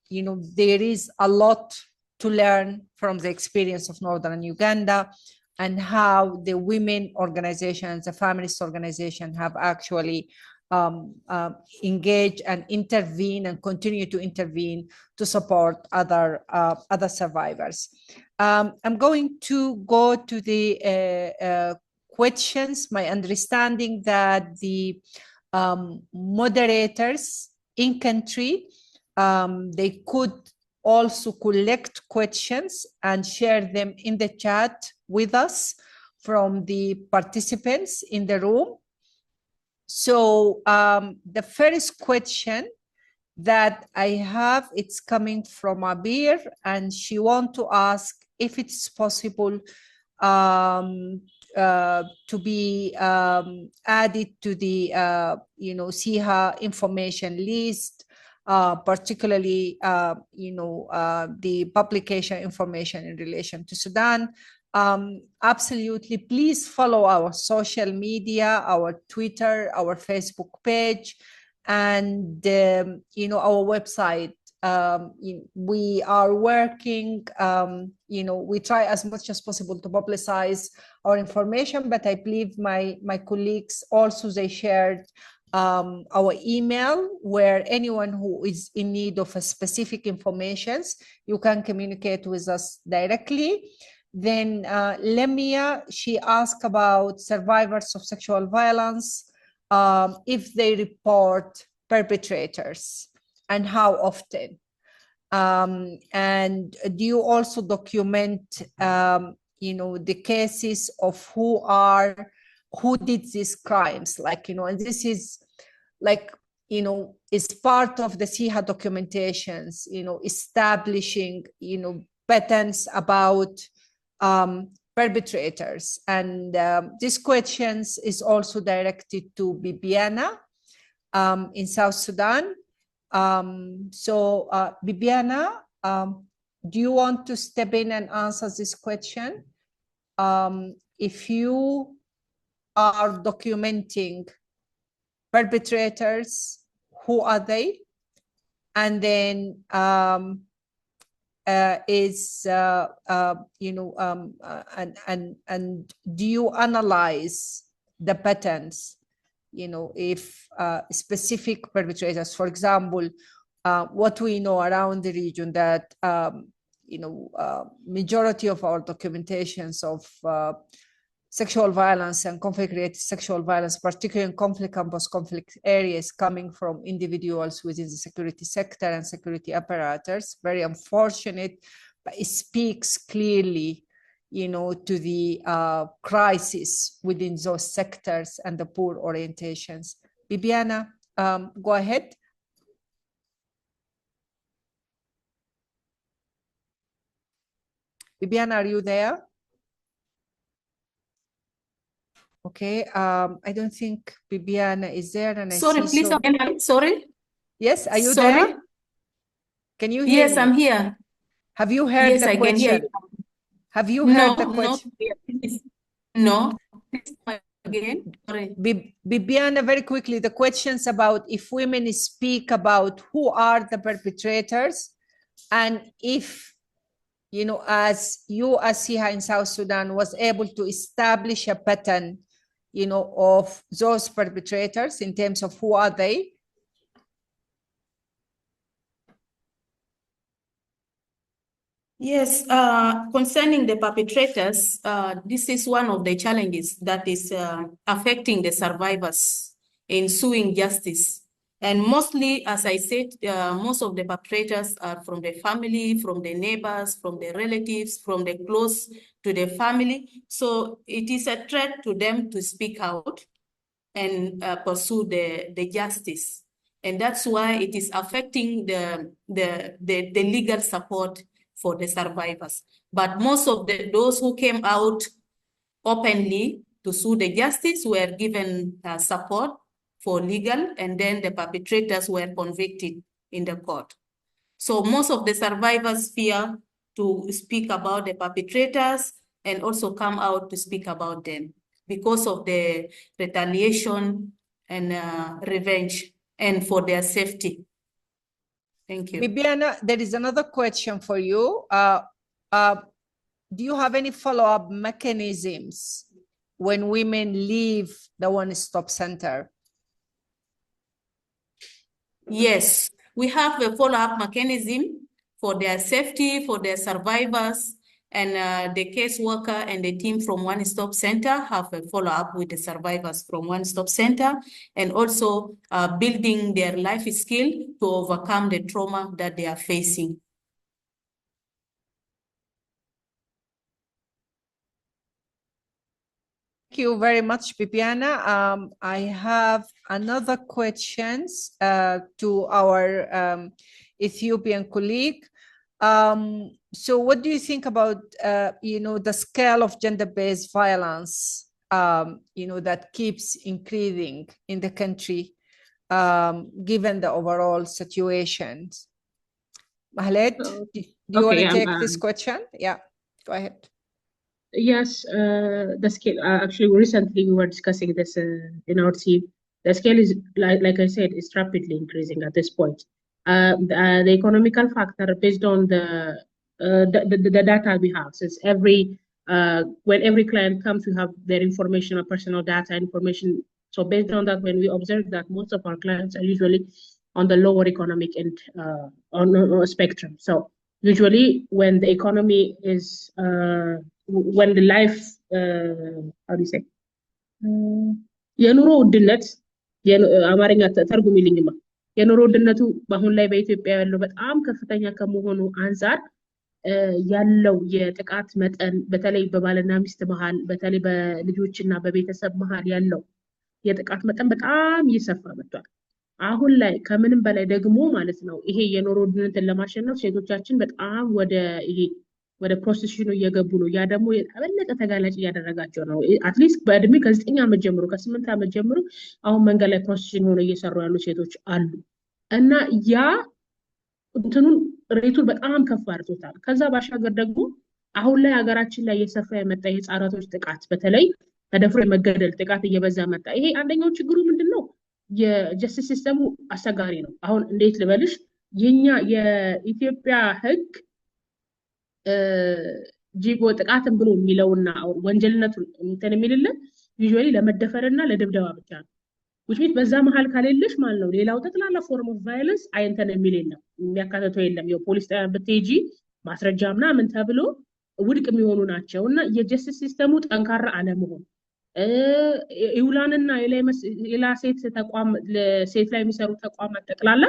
You know, there is a lot to learn from the experience of Northern Uganda and how the women organizations, the feminist organization have actually engage and intervene and continue to intervene to support other survivors. I'm going to go to the questions. My understanding that the moderators in country, they could also collect questions and share them in the chat with us from the participants in the room. So the first question that I have, it's coming from Abir, and she wants to ask if it's possible to be added to the SIHA information list, particularly the publication information in relation to Sudan. Absolutely, please follow our social media, our Twitter, our Facebook page, and our website. We are working, we try as much as possible to publicize our information, but I believe my colleagues also, they shared our email, where anyone who is in need of a specific information, you can communicate with us directly. Then Lemia, she asked about survivors of sexual violence, if they report perpetrators and how often. And do you also document, the cases of who did these crimes? And this is is part of the SIHA documentations, establishing, patterns about perpetrators. And this questions is also directed to Bibiana in South Sudan. So Bibiana, do you want to step in and answer this question? If you are documenting perpetrators, who are they? And then and do you analyze the patterns, if specific perpetrators, for example, what we know around the region, that majority of our documentations of sexual violence and conflict-related sexual violence, particularly in conflict and post-conflict areas, coming from individuals within the security sector and security apparatus. Very unfortunate, but it speaks clearly, to the crisis within those sectors and the poor orientations. Bibiana, go ahead. Bibiana, are you there? Okay, I don't think Bibiana is there, and Sorry, I see please. Sorry. Yes, are you Sorry? there? Can you hear Yes, me? I'm here. Have you heard Yes, the I can hear question? you. Have you heard the No, question? please. No. Please again. Sorry. Bibiana, very quickly, the questions about if women speak about who are the perpetrators, and if, as SIHA in South Sudan was able to establish a pattern, of those perpetrators in terms of who are they. Yes, concerning the perpetrators, this is one of the challenges that is affecting the survivors in suing justice. And mostly, as I said, most of the perpetrators are from the family, from the neighbors, from the relatives, from the close to the family. So it is a threat to them to speak out and pursue the justice. And that's why it is affecting the legal support for the survivors. But most of those who came out openly to sue the justice were given support for legal, and then the perpetrators were convicted in the court. So most of the survivors fear to speak about the perpetrators and also come out to speak about them because of the retaliation and revenge and for their safety. Thank you. Bibiana, there is another question for you. Do you have any follow-up mechanisms when women leave the one-stop center? Yes, we have a follow-up mechanism for their safety, for their survivors, and the caseworker and the team from One Stop Center have a follow-up with the survivors from One Stop Center, and also building their life skill to overcome the trauma that they are facing. Thank you very much, Bibiana. I have another questions to our Ethiopian colleague. So what do you think about, the scale of gender-based violence, that keeps increasing in the country, given the overall situation? Mahalet, do you want to take this question? Yeah, go ahead. Yes, the scale. Actually, recently we were discussing this in our team. The scale is, like I said, is rapidly increasing at this point. The economical factor based on the data we have, since when every client comes, we have their information, or personal data information. So based on that, when we observe that most of our clients are usually on the lower economic end on spectrum. So usually when the economy is when the life how do you say የኑሮ ውድነት አማርኛ ተርጉሚልኝማ የኑሮ ውድነቱ በአሁን ላይ በኢትዮጵያ ያለው በጣም ከፍተኛ ከመሆኑ አንፃር ያለው የጥቃት መጠን በተለይ በባልና ሚስት መሃል በተለይ በልጆችና በቤተሰብ መሃል ያለው የጥቃት መጠን በጣም እየሰፋ መጥቷል። አሁን ላይ ከምንም በላይ ደግሞ ማለት ነው ይሄ የኑሮ ውድነትን ለማሸነፍ ሴቶቻችን በጣም ወደ ፕሮስቲቱሽኑ እየገቡ ነው። ያ ደግሞ የበለጠ ተጋላጭ እያደረጋቸው ነው። አትሊስት በእድሜ ከ9 ዓመት ጀምሮ ከ8 ዓመት ጀምሮ አሁን መንገድ ላይ ፕሮስቲቱሽን ሆነው እየሰሩ ያሉ ሴቶች አሉ እና ያ እንትኑን ሬቱን በጣም ከፍ አድርጎታል። ከዛ ባሻገር ደግሞ አሁን ላይ ሀገራችን ላይ እየሰፋ የመጣ የህፃናቶች ጥቃት በተለይ ተደፍሮ የመገደል ጥቃት እየበዛ መጣ። ይሄ አንደኛው ችግሩ ምንድነው? የጀስቲስ ሲስተሙ አስቸጋሪ ነው። አሁን እንዴት ልበልሽ የኛ የኢትዮጵያ ህግ ጂጎ ጥቃትን ብሎ የሚለውና ወንጀልነቱ እንትን የሚልልን ዩዥዋሊ ለመደፈርና ለድብደባ ብቻ ነው። which means በዛ መሃል ካለልሽ ማለት ነው ሌላው ጠቅላላ ፎርም ኦፍ ቫዮለንስ አይንተን የሚል የለም የሚያካተተው የለም። የፖሊስ ጣቢያ ብትሄጂ ማስረጃ ምናምን ተብሎ ውድቅ የሚሆኑ ናቸው እና የጀስቲስ ሲስተሙ ጠንካራ አለመሆን ኢውላንና ሌላ ሴት ላይ የሚሰሩ ተቋማት ጠቅላላ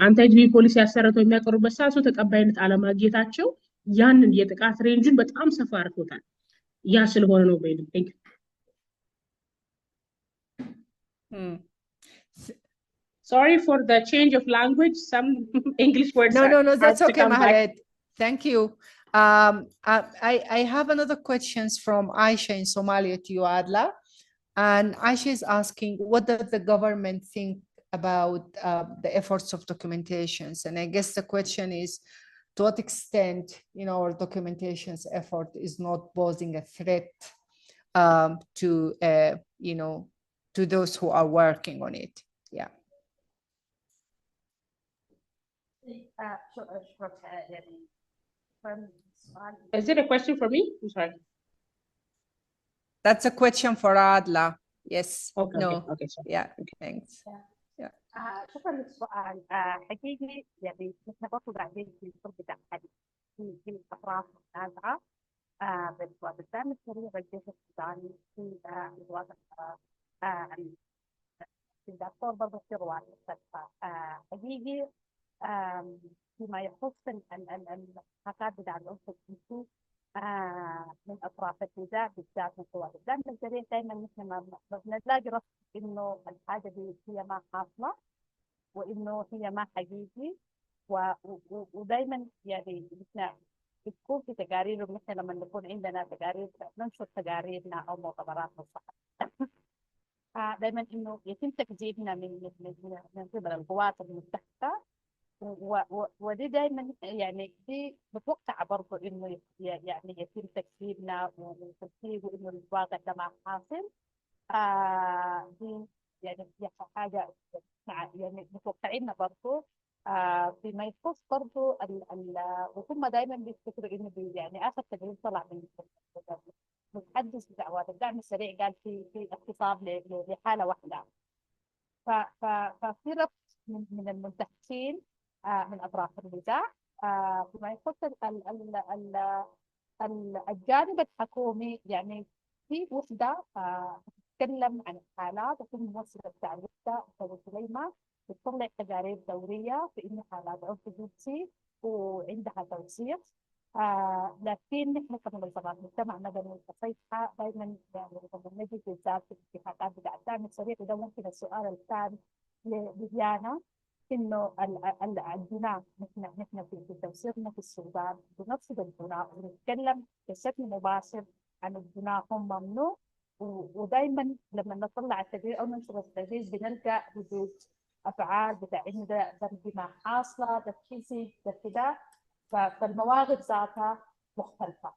አንታይ ጂቢ ፖሊሲ ያሰረተው የሚያቀርቡበት ሰዓቱ ተቀባይነት አለማግኘታቸው ያንን የጥቃት ሬንጅን በጣም ሰፋ አድርጎታል። ያ ስለሆነ ነው በይልም ቴንክ Sorry for the change of language. Some English words. No, that's okay, Mahalet. Thank you. I have another questions from Aisha in Somalia to you, Adla. And Aisha is asking, what does the government think about the efforts of documentations? And I guess the question is, to what extent, our documentations effort is not posing a threat to those who are working on it. Yeah. Is it a question for me? I'm sorry. That's a question for Adla. Yes. Okay. No. Okay. Sorry. Yeah. Thanks. Yeah. شكرا للسؤال. حقيقي يعني مثل برضه قاعدين في الفرق بتاع في الأطراف النازعة بالدعم السريع والجيش السوداني في الوضع الدكتور برضه في رواد المستشفى حقيقي فيما يخص الحركات بتاع العنف الجنسي من اطراف النزاع بالذات من قوات الدعم السريع دائما نحن ما بنلاقي رصد انه الحاجه دي هي ما حاصله وانه هي ما حقيقي ودائما يعني نحن بتكون في تقارير نحن لما نكون عندنا تقارير ننشر تقاريرنا او مؤتمراتنا الصحفيه دائما انه يتم تكذيبنا من قبل القوات المتحده ودي دائما يعني دي متوقعه برضه انه يعني يتم تكذيبنا وتكذيب انه الواقع ده ما حاصل دي يعني حاجه يعني متوقعينها برضه فيما يخص برضه وهم دائما بيفتكروا انه يعني اخر تقرير طلع من المتحدث بدعوات الدعم السريع قال في اغتصاب لحاله واحده ففي ربط من المنتهكين من اطراف النزاع فيما يخص الجانب الحكومي يعني في وحده تتكلم عن الحالات وفي ممثله بتاع الوحده استاذه سليمه بتطلع تقارير دوريه في انه حالات عنف جنسي وعندها توثيق لكن نحن كمنظمات مجتمع مدني كصيحه دائما يعني لما نجي بالذات في الاتفاقات بتاع الدعم السريع وده ممكن السؤال الثاني لديانا انه البناء نحن في توثيقنا في السودان بنفسد البناء ونتكلم بشكل مباشر عن البناء هم ممنوع ودائما لما نطلع التقرير او ننشر التقرير بنلقى ردود افعال بتاع انه ده بناء حاصله ده كذب ده كده فالمواقف ذاتها مختلفه.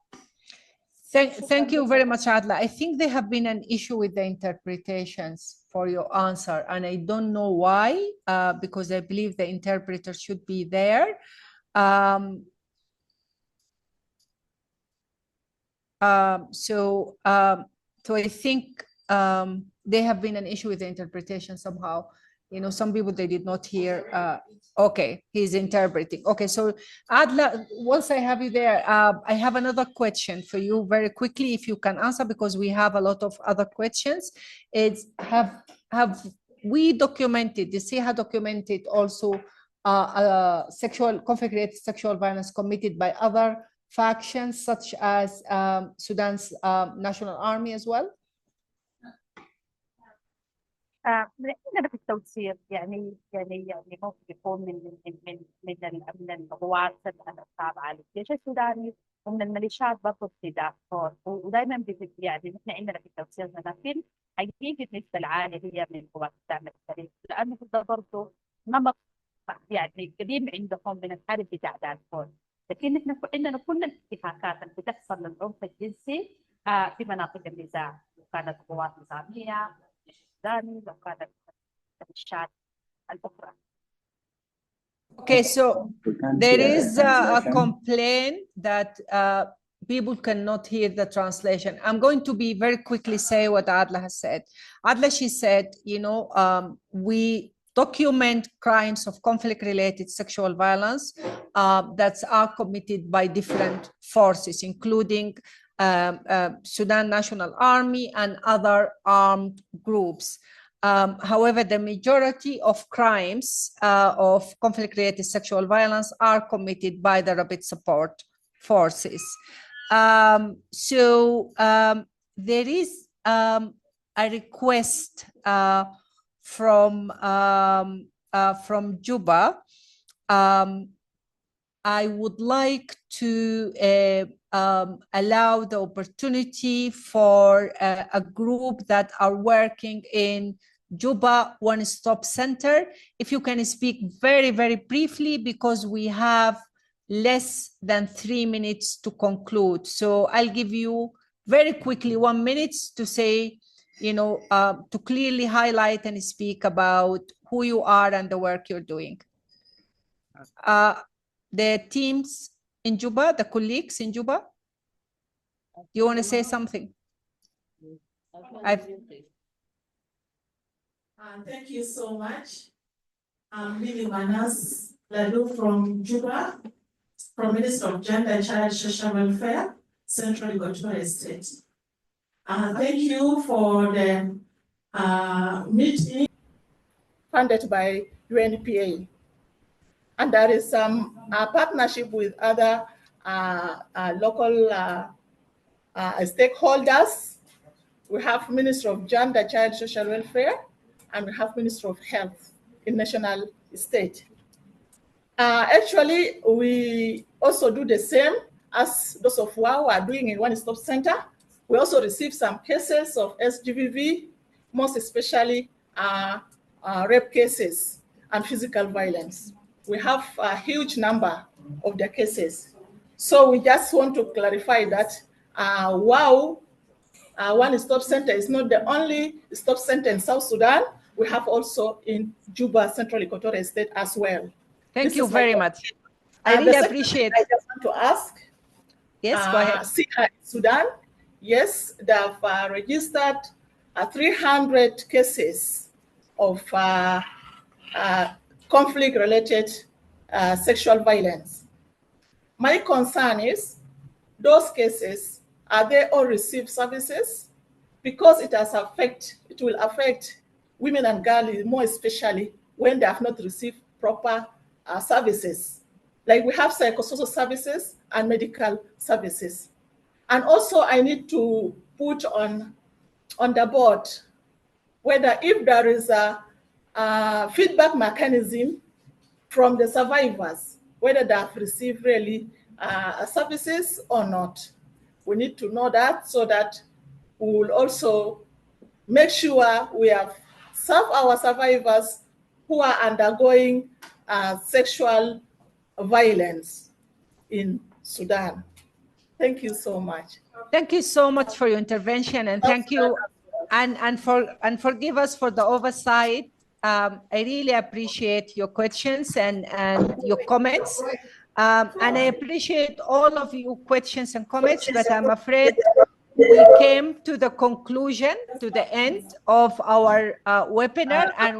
Thank you very much, Adla. I think there have been an issue with the interpretations for your answer, and I don't know why, because I believe the interpreter should be there. So I think there have been an issue with the interpretation somehow. You know, some people, they did not hear. Okay, he's interpreting. Okay, so Adla, once I have you there, I have another question for you very quickly, if you can answer, because we have a lot of other questions. It's have we documented, the CIHA documented also conflict-related sexual violence committed by other factions such as Sudan's National Army as well? عندنا في التوثيق يعني ممكن يكون من القوات التابعه للجيش السوداني ومن الميليشيات برضه في دارفور ودائما يعني نحن عندنا في التوثيق لكن حقيقه النسبه العاليه هي من قوات الدعم السريع لانه ده برضه نمط يعني قديم عندهم من الحرب بتاع دارفور لكن نحن عندنا كل الانتهاكات اللي بتحصل للعنف الجنسي في مناطق النزاع وكانت قوات نظاميه لو كانت الشعب الأخرى. Okay, so there is a complaint that people cannot hear the translation. I'm going to be very quickly say what Adla has said. Adla, she said, you know, we document crimes of conflict-related sexual violence that are committed by different forces, including Sudan National Army and other armed groups. However, the majority of crimes of conflict-related sexual violence are committed by the rapid support forces. There is a request from Juba. I would like to allow the opportunity for a group that are working in Juba One-Stop Center. If you can speak very, very briefly, because we have less than 3 minutes to conclude. So I'll give you very quickly 1 minute to say, you know, to clearly highlight and speak about who you are and the work you're doing. The teams in Juba, the colleagues in Juba, you want to say something? Thank you so much. I'm Lily Manas Ladu from Juba, from Minister of Gender and Child Social Welfare, Central Equatorial State. Thank you for the meeting funded by UNPA. And there is some partnership with other local stakeholders. We have Minister of Gender, Child Social Welfare, and we have Minister of Health in national state. Actually, we also do the same as those of WOW are doing in One Stop Center. We also receive some cases of SGBV, most especially rape cases and physical violence. We have a huge number of the cases. So we just want to clarify that WOW One Stop Center is not the only stop center in South Sudan. We have also in Juba, Central Equatorial State as well. Thank you very much. I really appreciate. I just want to ask. Yes, go ahead. Sudan, yes, they have registered 300 cases of conflict-related sexual violence. My concern is those cases, are they all received services? Because it will affect women and girls more especially when they have not received proper services. Like we have psychosocial services and medical services. And also I need to put on the board whether if there is a feedback mechanism from the survivors, whether they have received really services or not. We need to know that so that we will also make sure we have served our survivors who are undergoing sexual violence in Sudan. Thank you so much. Thank you so much for your intervention, and thank you, and forgive us for the oversight. I really appreciate your questions and your comments, and I appreciate all of your questions and comments. But I'm afraid we came to the conclusion, to the end of our webinar, and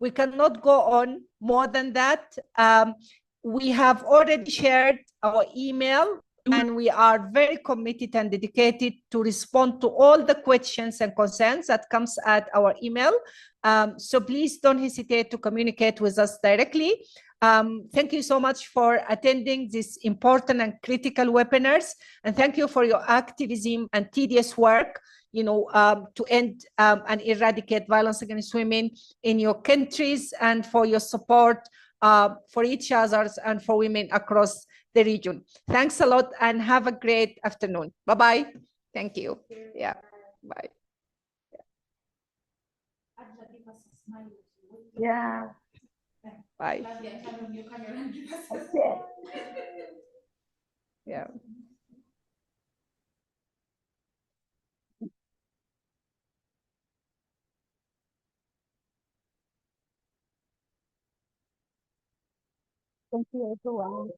we cannot go on more than that. We have already shared our email, and we are very committed and dedicated to respond to all the questions and concerns that comes at our email. So please don't hesitate to communicate with us directly. Thank you so much for attending this important and critical webinars, and thank you for your activism and tedious work, to end and eradicate violence against women in your countries, and for your support for each other and for women across the region. Thanks a lot, and have a great afternoon. Bye-bye. Thank you. Yeah, bye. Yeah. Bye. Yeah. Thank you, everyone.